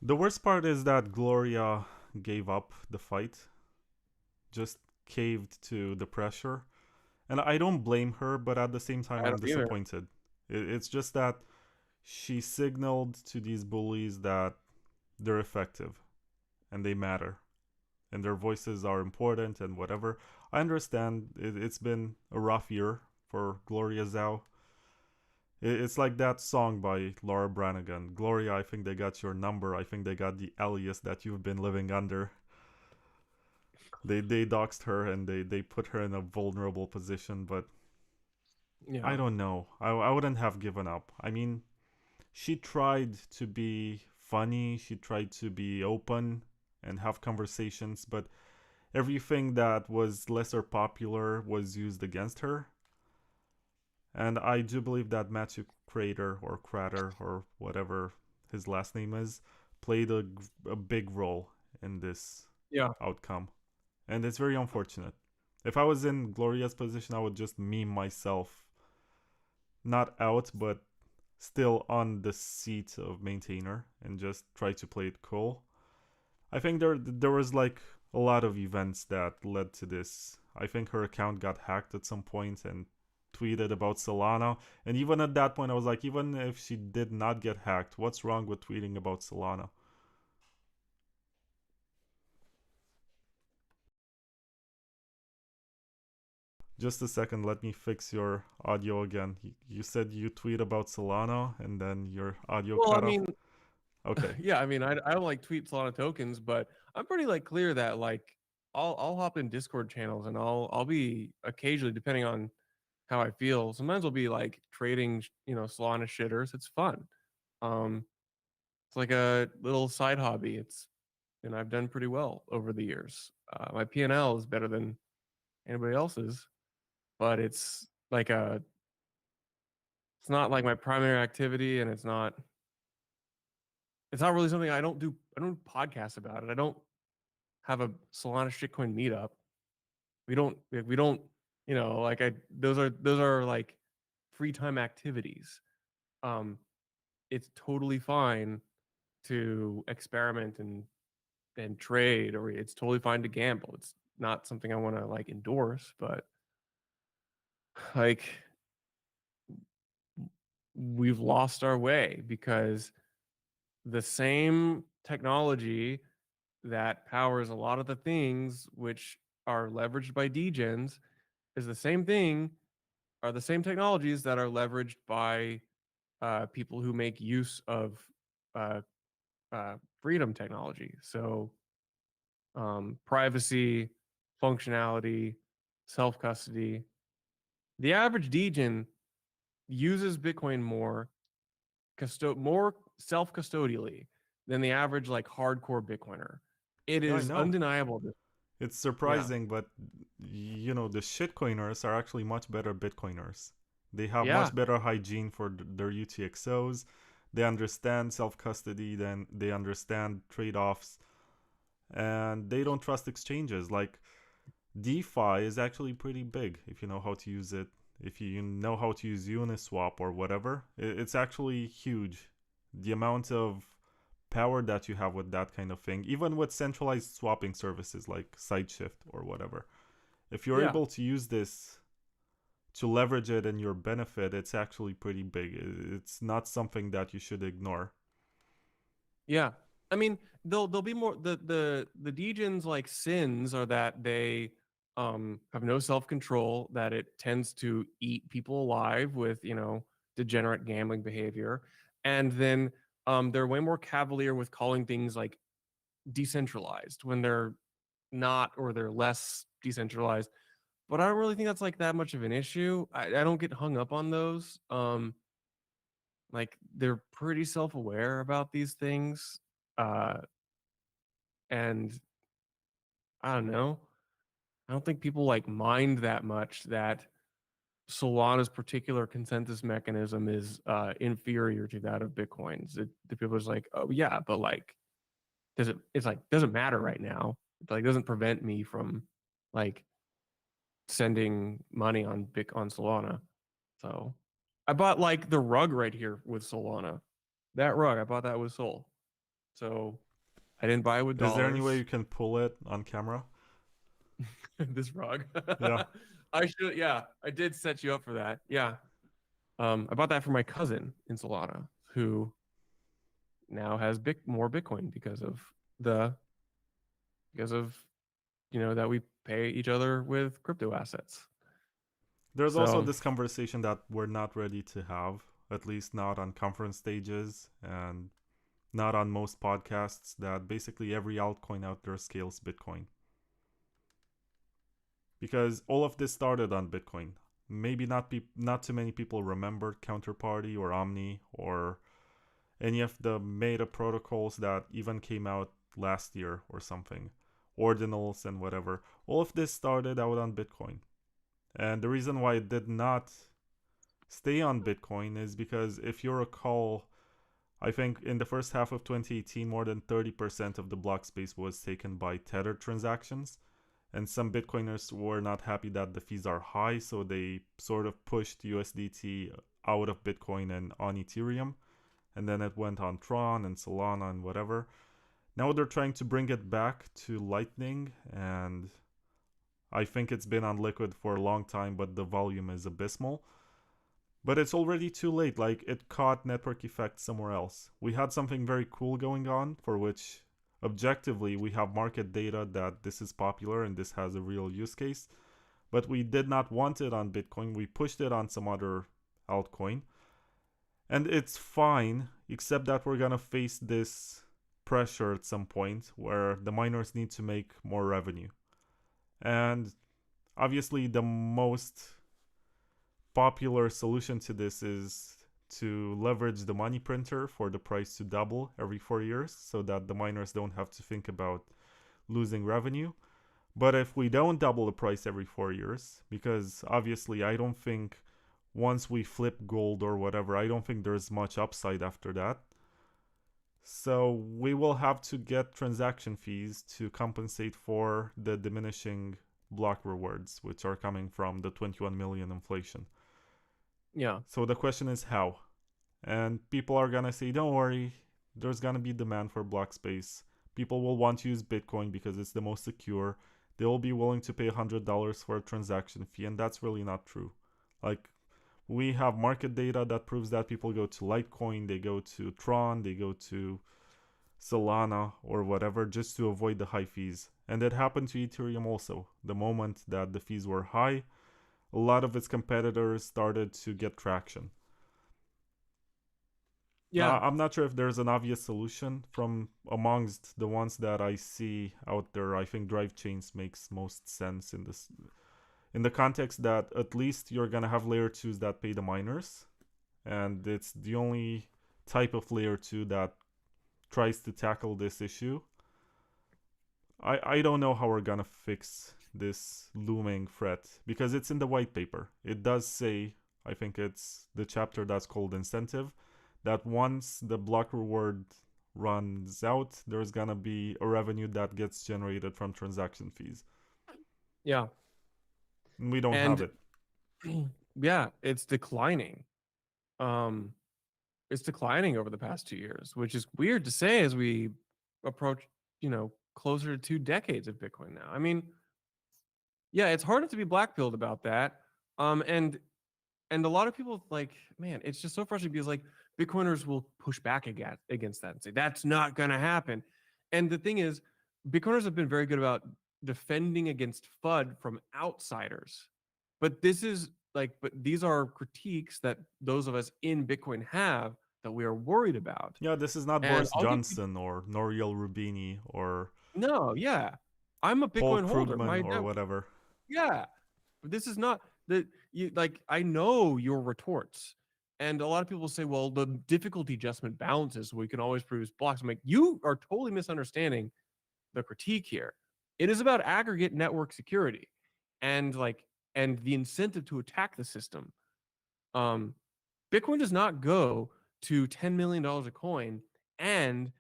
The worst part is that Gloria gave up the fight, just caved to the pressure. And I don't blame her, but at the same time, I I'm don't either. disappointed. It's just that she signaled to these bullies that they're effective and they matter and their voices are important and whatever. I understand it's been a rough year for Gloria Zhao. It's like that song by Laura Branigan. Gloria, I think they got your number. I think they got the alias that you've been living under. They doxed her and they put her in a vulnerable position, but I Yeah, don't know. I wouldn't have given up. I mean, she tried to be funny, she tried to be open and have conversations, but everything that was lesser popular was used against her. And I do believe that Matthew Crater or Crater or whatever his last name is played a big role in this yeah. outcome. And it's very unfortunate. If I was in Gloria's position, I would just meme myself, not out, but still on the seat of maintainer and just try to play it cool. I think there was like a lot of events that led to this. I think her account got hacked at some point and tweeted about Solana. And even at that point I was like, even if she did not get hacked, what's wrong with tweeting about Solana? Just a second, let me fix your audio again. You said you tweet about Solana and then your audio Well, I cut off. mean, Okay. yeah, I mean, I don't like tweet Solana tokens, but I'm pretty like clear that like I'll hop in Discord channels and I'll be occasionally depending on how I feel. Sometimes I'll be like trading, Solana shitters. It's fun. Um, it's like a little side hobby. And I've done pretty well over the years. My P&L is better than anybody else's, but it's not like my primary activity, and it's not really something I don't do. I don't podcast about it. I don't have a Solana shitcoin meetup. We don't, like those are like free time activities. Um, it's totally fine to experiment and trade, or it's totally fine to gamble. It's not something I want to like endorse, but like we've lost our way because the same technology that powers a lot of the things which are leveraged by degens is the same technologies that are leveraged by people who make use of uh, freedom technology. So privacy, functionality, self custody. The average degen uses Bitcoin more self custodially than the average like hardcore Bitcoiner. It Yeah, I is know. undeniable. It's Yeah. surprising, but the shitcoiners are actually much better Bitcoiners. They have Yeah. much better hygiene for their UTXOs. They understand self custody, then they understand trade offs, and they don't trust exchanges. Like DeFi is actually pretty big if you know how to use it. If you know how to use Uniswap or whatever, it's actually huge. The amount of power that you have with that kind of thing, even with centralized swapping services like Sideshift or whatever. If you're Yeah. able to use this to leverage it in your benefit, it's actually pretty big. It's not something that you should ignore. Yeah. I mean, they'll be more the degens like sins are that they have no self-control, that it tends to eat people alive with, degenerate gambling behavior. And then they're way more cavalier with calling things like decentralized when they're not, or they're less decentralized. But I don't really think that's like that much of an issue. I don't get hung up on those. Like they're pretty self-aware about these things. Uh and I don't know. I don't think people like mind that much that Solana's particular consensus mechanism is inferior to that of Bitcoin's. The people are just like, oh yeah, but like, doesn't matter right now. It like doesn't prevent me from like sending money on Solana. So I bought like the rug right here with Solana. That rug I bought that with Sol. So I didn't buy it with Is there any way dollars. you can pull it on camera? This rug. Yeah. I should, yeah, I did set you up for that. Yeah. I bought that for my cousin in Solana, who now has more Bitcoin the because of that we pay each other with crypto assets. There's also So this conversation that we're not ready to have, at least not on conference stages and not on most podcasts, that basically every altcoin out there scales Bitcoin. Because all of this started on Bitcoin. Maybe not too many people remember Counterparty or Omni or any of the meta protocols that even came out last year or something, ordinals and whatever. All of this started out on Bitcoin. And the reason why it did not stay on Bitcoin is because if you recall, I think in the first half of 2018, more than 30% of the block space was taken by tethered transactions. And some Bitcoiners were not happy that the fees are high, so they sort of pushed USDT out of Bitcoin and on Ethereum. And then it went on Tron and Solana and whatever. Now they're trying to bring it back to Lightning, and I think it's been on Liquid for a long time, but the volume is abysmal. But it's already too late. Like, it caught network effect somewhere else. We had something very cool going on, for which objectively we have market data that this is popular and this has a real use case. But we did not want it on Bitcoin. We pushed it on some other altcoin. And it's fine, except that we're gonna face this pressure at some point where the miners need to make more revenue. And obviously, the most popular solution to this is to leverage the money printer for the price to double every 4 years so that the miners don't have to think about losing revenue. But if we don't double the price every 4 years, because obviously I don't think once we flip gold or whatever, I don't think there's much upside after that. So we will have to get transaction fees to compensate for the diminishing block rewards, which are coming from the 21 million inflation. yeah, So the question is how? And people are gonna say, don't worry, there's gonna be demand for Blockspace. People will want to use Bitcoin because it's the most secure. They will be willing to pay $100 for a transaction fee, and that's really not true. Like, we have market data that proves that people go to Litecoin, they go to Tron, they go to Solana or whatever just to avoid the high fees. And it happened to Ethereum also. The moment that the fees were high, a lot of its competitors started to get traction. yeah, I'm not sure if there's an obvious solution from amongst the ones that I see out there. I think drive chains makes most sense in the context that at least you're gonna have layer twos that pay the miners, and it's the only type of layer two that tries to tackle this issue. I don't know how we're gonna fix this looming threat because it's in the white paper. It does say, I think it's the chapter that's called incentive, that once the block reward runs out, there's gonna be a revenue that gets generated from transaction fees. Yeah. And we don't have And it. yeah, it's declining. Um, it's declining over the past 2 years, which is weird to say as we approach, closer to 2 decades of Bitcoin now. I mean, yeah, it's hard not to be blackpilled about that. And a lot of people like, man, it's just so frustrating because like Bitcoiners will push back against that and say that's not going to happen. And the thing is, Bitcoiners have been very good about defending against FUD from outsiders. But but these are critiques that those of us in Bitcoin have that we are worried about. Yeah, this is not And Boris I'll give you Johnson or Nouriel Rubini or no, yeah. I'm a Paul Bitcoin holder. Krugman or whatever. Yeah. But this is not the you like I know your retorts. And a lot of people say, well, the difficulty adjustment balances, so we can always produce blocks. I'm like, you are totally misunderstanding the critique here. It is about aggregate network security and the incentive to attack the system. Um, Bitcoin does not go to $10 million a coin and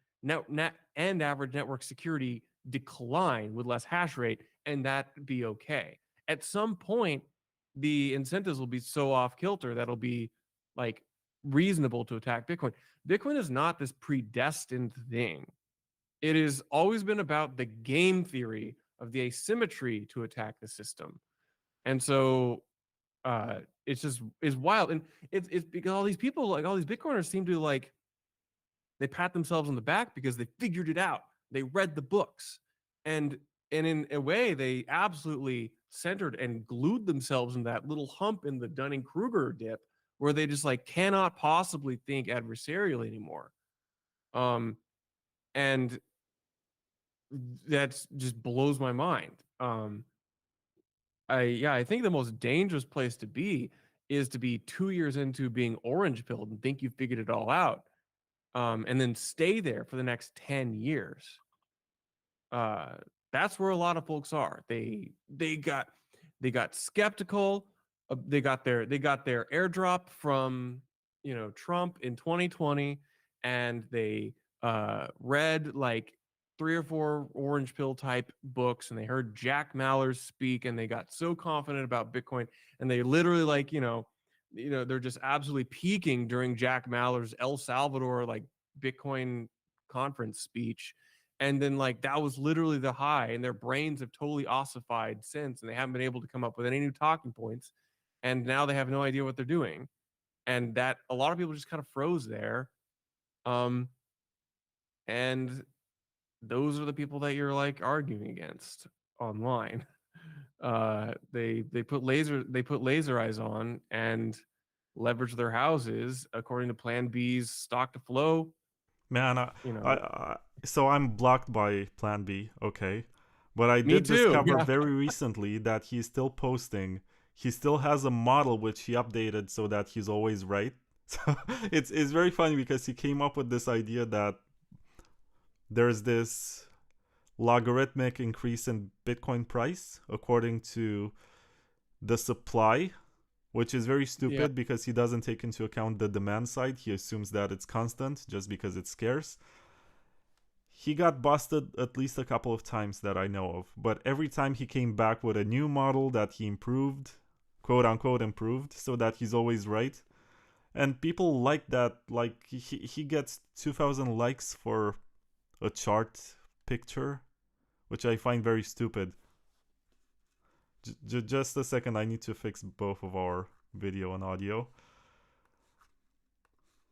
and average network security decline with less hash rate and that be okay. At some point, the incentives will be so off kilter that'll be like reasonable to attack Bitcoin. Bitcoin is not this predestined thing. It has always been about the game theory of the asymmetry to attack the system. And so it's just is wild. And it's because all these people, like all these Bitcoiners seem to like they pat themselves on the back because they figured it out. They read the books. And in a way, they absolutely centered and glued themselves in that little hump in the Dunning-Kruger dip where they just like cannot possibly think adversarially anymore. And that's just blows my mind. I think the most dangerous place to be is to be 2 years into being orange pilled and think you figured it all out, and then stay there for the next 10 years. Uh, that's where a lot of folks are. They got skeptical. They got their airdrop from Trump in 2020, and they read like 3 or 4 orange pill type books, and they heard Jack Mallers speak, and they got so confident about Bitcoin, and they literally they're just absolutely peaking during Jack Mallers El Salvador like Bitcoin conference speech. And then like that was literally the high, and their brains have totally ossified since, and they haven't been able to come up with any new talking points. And now they have no idea what they're doing. And that a lot of people just kind of froze there. And those are the people that you're like arguing against online. They put laser eyes on and leverage their houses according to Plan B's stock to flow. Man, You know, so I'm blocked by Plan B, okay? But I me did too. discover Yeah. very recently that he's still posting. He still has a model which he updated so that he's always right. So it's very funny because he came up with this idea that there's this logarithmic increase in Bitcoin price according to the supply, which is very Yeah. stupid because he doesn't take into account the demand side. He assumes that it's constant just because it's scarce. He got busted at least a couple of times that I know of, but every time he came back with a new model that he improved, quote unquote improved, so that he's always right. And people like that. Like he gets 2,000 likes for a chart picture, which I find very stupid. Just a second, I need to fix both of our video and audio.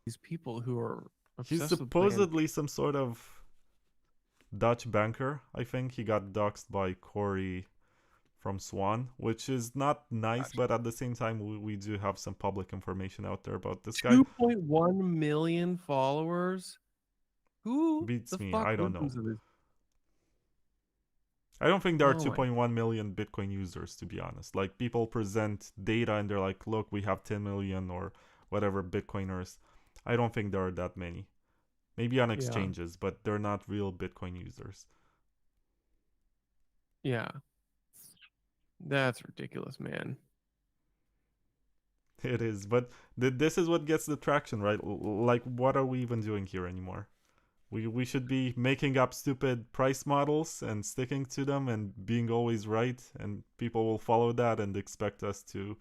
These people who are He's obsessed with Plan B. supposedly some sort of Dutch banker. I think he got doxxed by Corey from Swan, which is not nice, but at the same time, we do have some public information out there about this guy. 2.1 million followers. Who Beats the me. fuck I don't know. listens to this? I don't think there are Oh my. 2.1 million Bitcoin users, to be honest. Like, people present data and they're like, look, we have 10 million or whatever Bitcoiners. I don't think there are that many. Maybe on Yeah. exchanges, but they're not real Bitcoin users. Yeah, that's ridiculous, man. It is, but this is what gets the traction, right? Like, what are we even doing here anymore? We should be making up stupid price models and sticking to them and being always right, and people will follow that and expect us to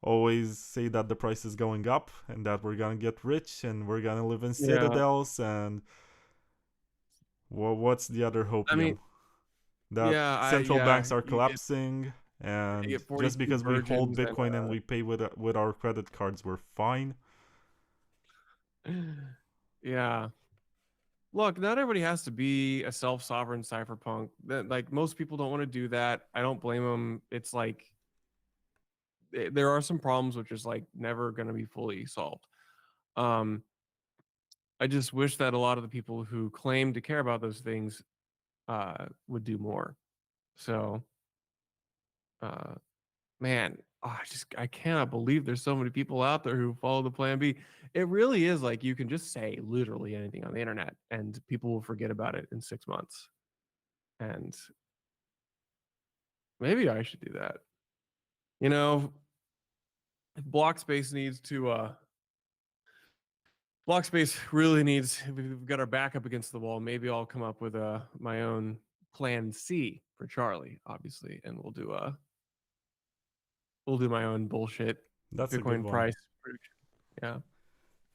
always say that the price is going up and that we're gonna get rich and we're gonna live in Yeah, citadels and what's the other I mean, hopium? That yeah, central banks are you collapsing, and get just 42 because we hold virgins Bitcoin and we pay with our credit cards, we're fine. yeah. Look, not everybody has to be a self-sovereign cypherpunk. That like most people don't want to do that. I don't blame them. It's like there are some problems which is like never going to be fully solved. Um, I just wish that a lot of the people who claim to care about those things would do more. So, uh, man, I cannot believe there's so many people out there who follow the plan B. It really is like you can just say literally anything on the internet and people will forget about it in 6 months. And maybe I should do that. You know, if Blockspace needs to Blockspace really needs we've got our back up against the wall. Maybe I'll come up with my own plan C for Charlie, obviously, and we'll do my own bullshit That's a good Bitcoin one. price prediction. Yeah.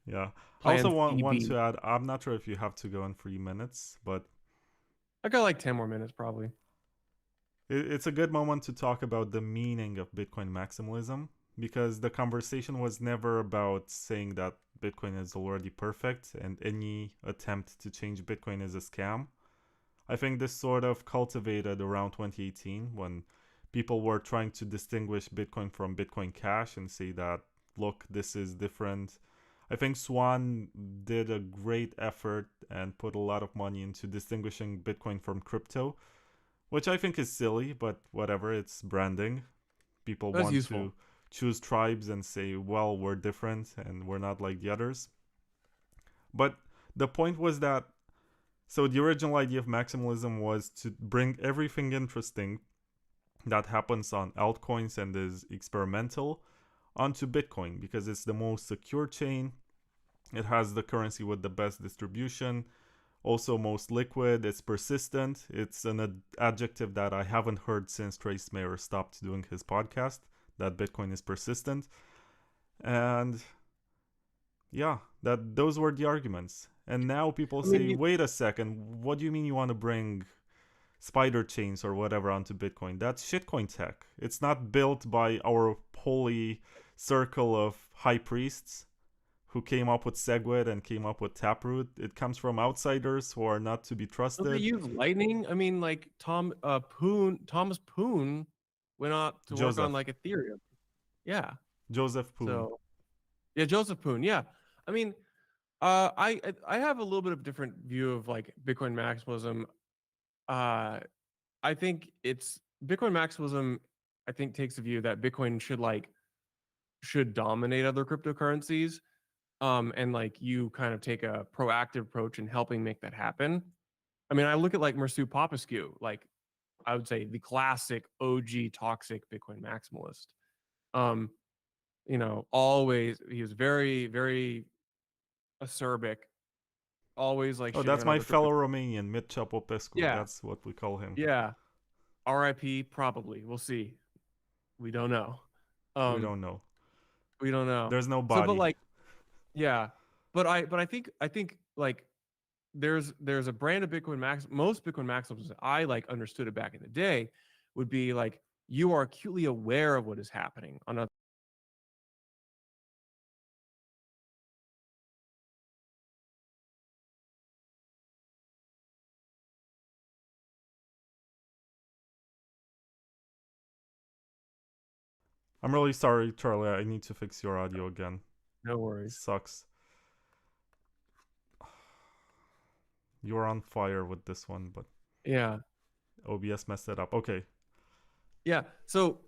Yeah. I also Plan want CB. to add, I'm not sure if you have to go in 3 minutes, but I got like 10 more minutes probably. it's a good moment to talk about the meaning of Bitcoin maximalism, because the conversation was never about saying that Bitcoin is already perfect and any attempt to change Bitcoin is a scam. I think this sort of cultivated around 2018 when people were trying to distinguish Bitcoin from Bitcoin Cash and say that, look, this is different. I think Swan did a great effort and put a lot of money into distinguishing Bitcoin from crypto, which I think is silly, but whatever, it's branding. People That's want useful. to choose tribes and say, well, we're different and we're not like the others. But the point was that, so the original idea of maximalism was to bring everything interesting that happens on altcoins and is experimental onto Bitcoin because it's the most secure chain. It has the currency with the best distribution, also most liquid, it's persistent. It's an adjective that I haven't heard since Trace Mayer stopped doing his podcast, that Bitcoin is persistent. And yeah, that those were the arguments. And now people I say, mean, wait a second, what do you mean you want to bring spider chains or whatever onto Bitcoin? That's shitcoin tech. It's not built by our holy circle of high priests who came up with SegWit and came up with Taproot. It comes from outsiders who are not to be don't they trusted. use Lightning? I mean, like Thomas Poon went out to work on Joseph. like Ethereum. Yeah. Joseph Poon. So yeah, Joseph Poon. Yeah. I mean, I have a little bit of different view of like Bitcoin maximalism. Uh, I think it's Bitcoin maximalism. I think takes a view that Bitcoin should dominate other cryptocurrencies. And like you kind of take a proactive approach in helping make that happen. I mean, I look at like Mircea Popescu, like I would say the classic OG toxic Bitcoin maximalist. Um, always he was very, very acerbic, always like Oh, shitting that's on my other crypto. fellow Romanian, Mircea Popescu. Yeah, That's what we call him. yeah. RIP, probably. We'll see. We don't know. We Um, don't know. we don't know. There's no So, but body. like, yeah, but I think like there's a brand of Bitcoin max. Most Bitcoin maximums that I like understood it back in the day would be like you are acutely aware of what is happening on other. I'm really sorry, Charlie. I need to fix your audio again. No worries. Sucks. You're on fire with this one, but Yeah, OBS messed it up. Okay. yeah. So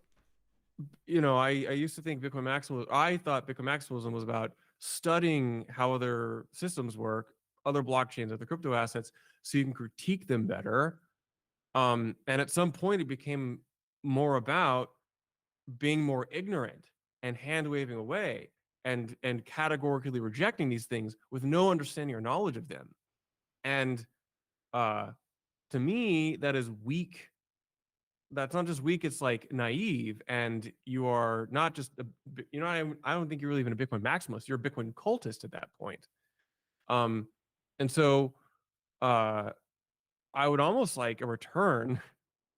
I used to think Bitcoin maximalism. I thought Bitcoin maximalism was about studying how other systems work, other blockchains, other crypto assets, so you can critique them better. And at some point, it became more about being more ignorant and hand waving away and categorically rejecting these things with no understanding or knowledge of them. And to me, that is weak. That's not just weak; it's like naive, and you are not just I don't think you're really even a Bitcoin maximalist. You're a Bitcoin cultist at that point. Um, and so uh, I would almost like a return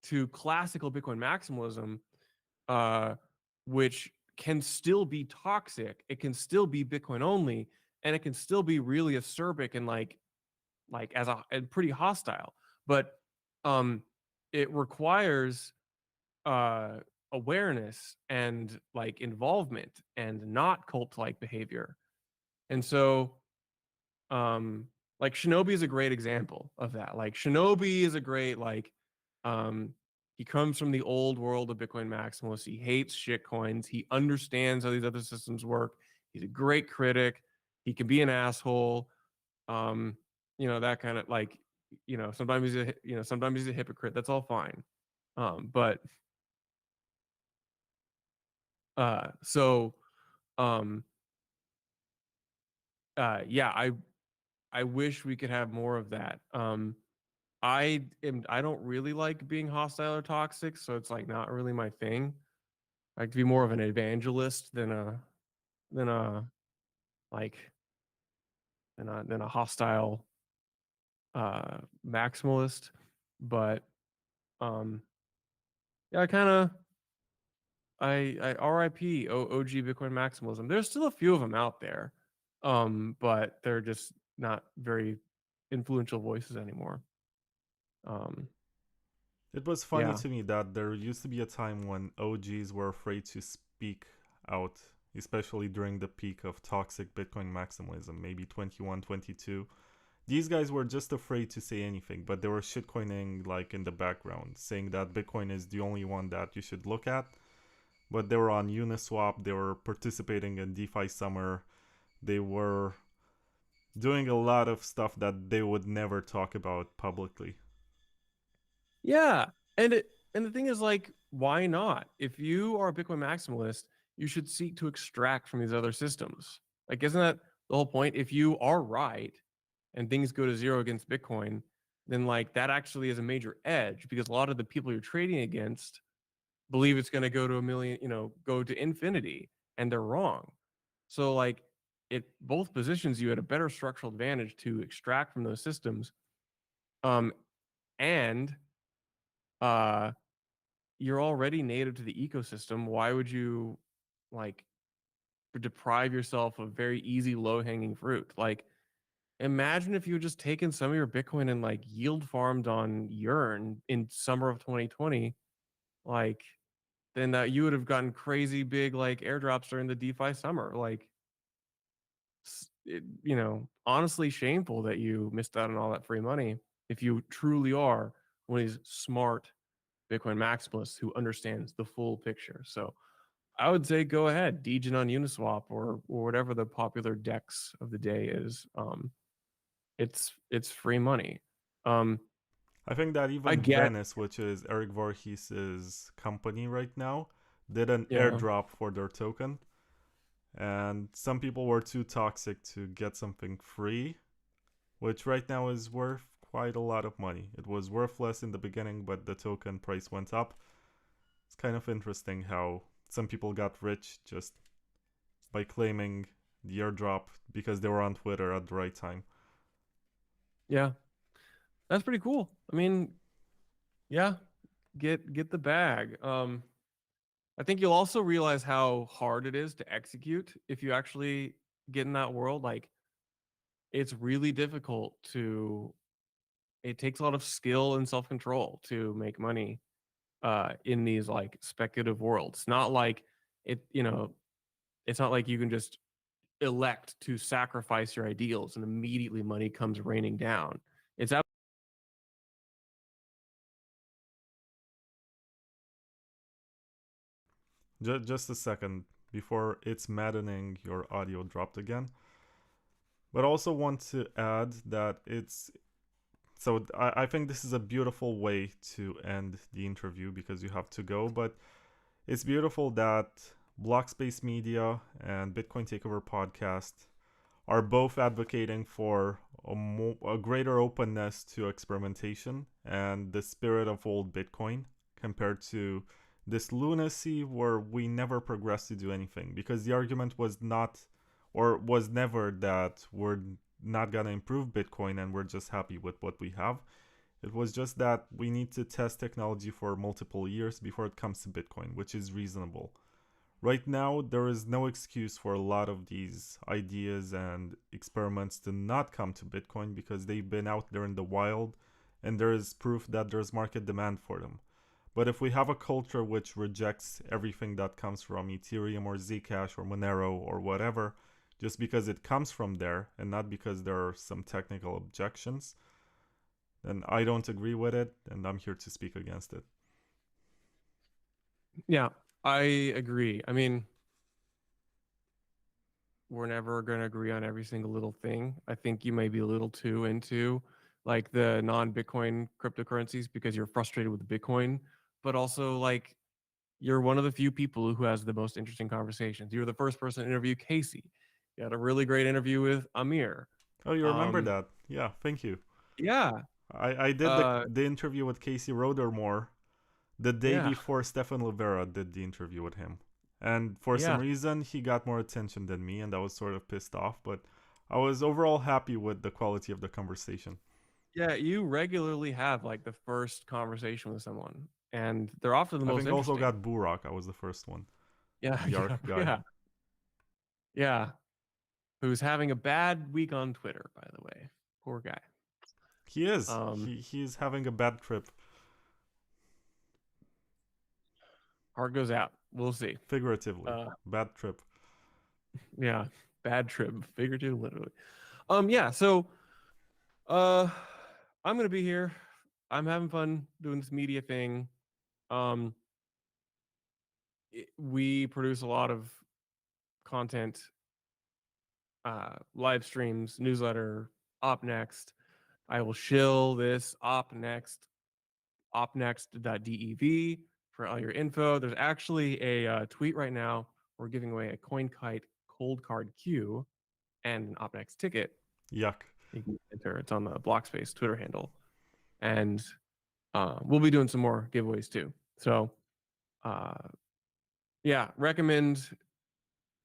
to classical Bitcoin maximalism, uh, which can still be toxic. It can still be Bitcoin only, and it can still be really acerbic and like as a and pretty hostile. But um, it requires uh, awareness and like involvement and not cult-like behavior. And so like Shinobi is a great example of that. Like Shinobi is a great um he comes from the old world of Bitcoin maximalists. He hates shitcoins. He understands how these other systems work. He's a great critic. He can be an asshole. Um, that kind of like, sometimes he's a hypocrite. That's all fine. But so um yeah, I wish we could have more of that. I don't really like being hostile or toxic, so it's like not really my thing. I like to be more of an evangelist than a like than a hostile maximalist. But um yeah, I RIP OG Bitcoin maximalism. There's still a few of them out there. But they're just not very influential voices anymore. Um It was funny yeah. to me that there used to be a time when OGs were afraid to speak out, especially during the peak of toxic Bitcoin maximalism, maybe 21, 22. These guys were just afraid to say anything, but they were shitcoining like in the background, saying that Bitcoin is the only one that you should look at. But they were on Uniswap, they were participating in DeFi Summer, they were doing a lot of stuff that they would never talk about publicly. Yeah. And the thing is like, why not? If you are a Bitcoin maximalist, you should seek to extract from these other systems. Like, isn't that the whole point? If you are right and things go to zero against Bitcoin, then like that actually is a major edge because a lot of the people you're trading against believe it's going to go to a million, go to infinity, and they're wrong. So like it both positions you at a better structural advantage to extract from those systems. And uh you're already native to the ecosystem. Why would you like deprive yourself of very easy low hanging fruit? Like imagine if you had just taken some of your Bitcoin and like yield farmed on Yearn in summer of 2020, like then that you would have gotten crazy big like airdrops during the DeFi summer. Like honestly shameful that you missed out on all that free money if you truly are one of these smart Bitcoin maximalists who understands the full picture. So I would say go ahead, degen on Uniswap or whatever the popular DEX of the day is. It's free money. Um, I think that I even get Venice, which is Eric Voorhees' company right now, did an yeah airdrop for their token. And some people were too toxic to get something free, which right now is worth quite a lot of money. It was worth less in the beginning, but the token price went up. It's kind of interesting how some people got rich just by claiming the airdrop because they were on Twitter at the right time. yeah, that's pretty cool. I mean, yeah, get the bag. I think you'll also realize how hard it is to execute if you actually get in that world. Like it's really difficult to. It takes a lot of skill and self control to make money in these like speculative worlds. Not like it, it's not like you can just elect to sacrifice your ideals and immediately money comes raining down. It's Just a second before it's maddening, your audio dropped again. But also want to add that it's So I think this is a beautiful way to end the interview because you have to go. But it's beautiful that Blockspace Media and Bitcoin Takeover Podcast are both advocating for a greater openness to experimentation and the spirit of old Bitcoin compared to this lunacy where we never progress to do anything. Because the argument was not, or was never, that we're not going to improve Bitcoin and we're just happy with what we have. It was just that we need to test technology for multiple years before it comes to Bitcoin, which is reasonable. Right now, there is no excuse for a lot of these ideas and experiments to not come to Bitcoin because they've been out there in the wild and there is proof that there's market demand for them. But if we have a culture which rejects everything that comes from Ethereum or Zcash or Monero or whatever, just because it comes from there and not because there are some technical objections, then I don't agree with it and I'm here to speak against it. Yeah, I agree. I mean, we're never going to agree on every single little thing. I think you may be a little too into like the non-Bitcoin cryptocurrencies because you're frustrated with Bitcoin, but also like you're one of the few people who has the most interesting conversations. You were the first person to interview Casey. You had a really great interview with Amir. Oh, you remember that? Yeah, thank you. Yeah. I did the interview with Casey Rodermore the day Yeah. before Stefan Livera did the interview with him. And for some reason, he got more attention than me, and I was sort of pissed off. But I was overall happy with the quality of the conversation. Yeah, you regularly have like the first conversation with someone, and they're often the I most think also interesting. got Burak. I was the first one. Yeah, The ARC guy. yeah. Who's having a bad week on Twitter, by the way. Poor guy. He is. He's having a bad trip. Heart goes out. We'll see. Figuratively. Bad trip. Yeah. Bad trip. Figuratively, literally. Yeah, so I'm gonna be here. I'm having fun doing this media thing. We produce a lot of content, live streams, newsletter, Opnext. I will shill this opnext.dev for all your info. There's actually a tweet right now. We're giving away a CoinKite cold card queue and an Opnext ticket. Yuck. You can enter. It's on the Blockspace Twitter handle. And we'll be doing some more giveaways too. So yeah, recommend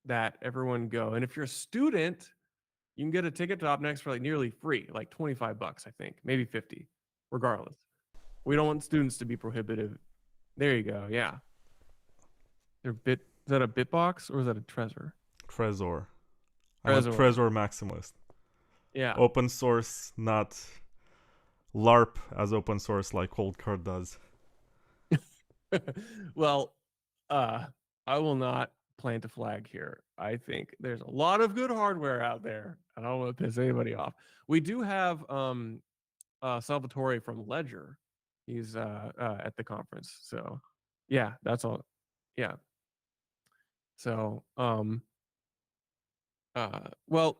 that everyone go. And if you're a student, you can get a ticket to Opnext for like nearly free, like $25, I think, maybe 50, regardless. We don't want students to be prohibitive. There you go. Yeah. Is that a Bitbox or is that a Trezor? Trezor. I'm a Trezor maximalist. Yeah. Open source, not LARP as open source like Coldcard does. Well, I will not plant a flag here. I think there's a lot of good hardware out there. I don't want to piss anybody off. We do have Salvatore from Ledger. He's at the conference. So yeah, that's all. Yeah. So well,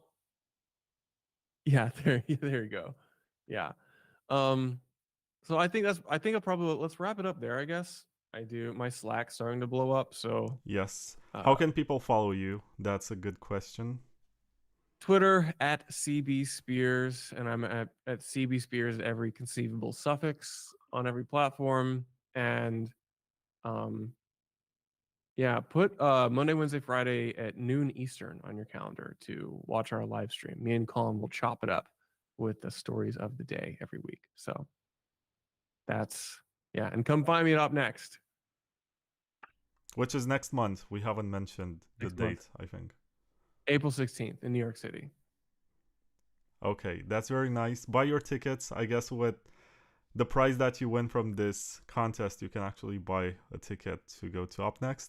yeah, there you go. Yeah. So I think I'll probably let's wrap it up there, I guess. My Slack's starting to blow up, so yes. How can people follow you? That's a good question. Twitter at CB Spears, and I'm at CB Spears at every conceivable suffix on every platform. And yeah, put Monday, Wednesday, Friday at noon Eastern on your calendar to watch our live stream. Me and Colin will chop it up with the stories of the day every week. So that's yeah, and come find me at Opnext. Which is next month. We haven't mentioned the date, I think. April 16th in New York City. Okay, that's very nice. Buy your tickets. I guess with the prize that you win from this contest, you can actually buy a ticket to go to Opnext.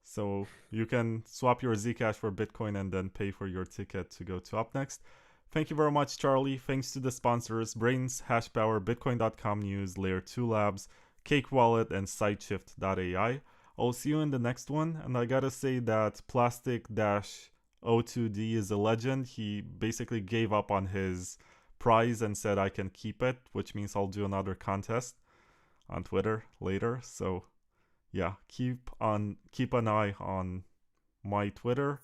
So you can swap your Zcash for Bitcoin and then pay for your ticket to go to Opnext. Thank you very much, Charlie. Thanks to the sponsors, Brains, Hashpower, Bitcoin.com News, Layer 2 Labs, Cake Wallet, and Sideshift.ai. I'll see you in the next one, and I gotta say that Plastic-O2D is a legend. He basically gave up on his prize and said I can keep it, which means I'll do another contest on Twitter later. So yeah, keep an eye on my Twitter,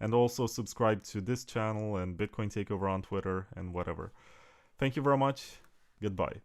and also subscribe to this channel and Bitcoin Takeover on Twitter and whatever. Thank you very much. Goodbye.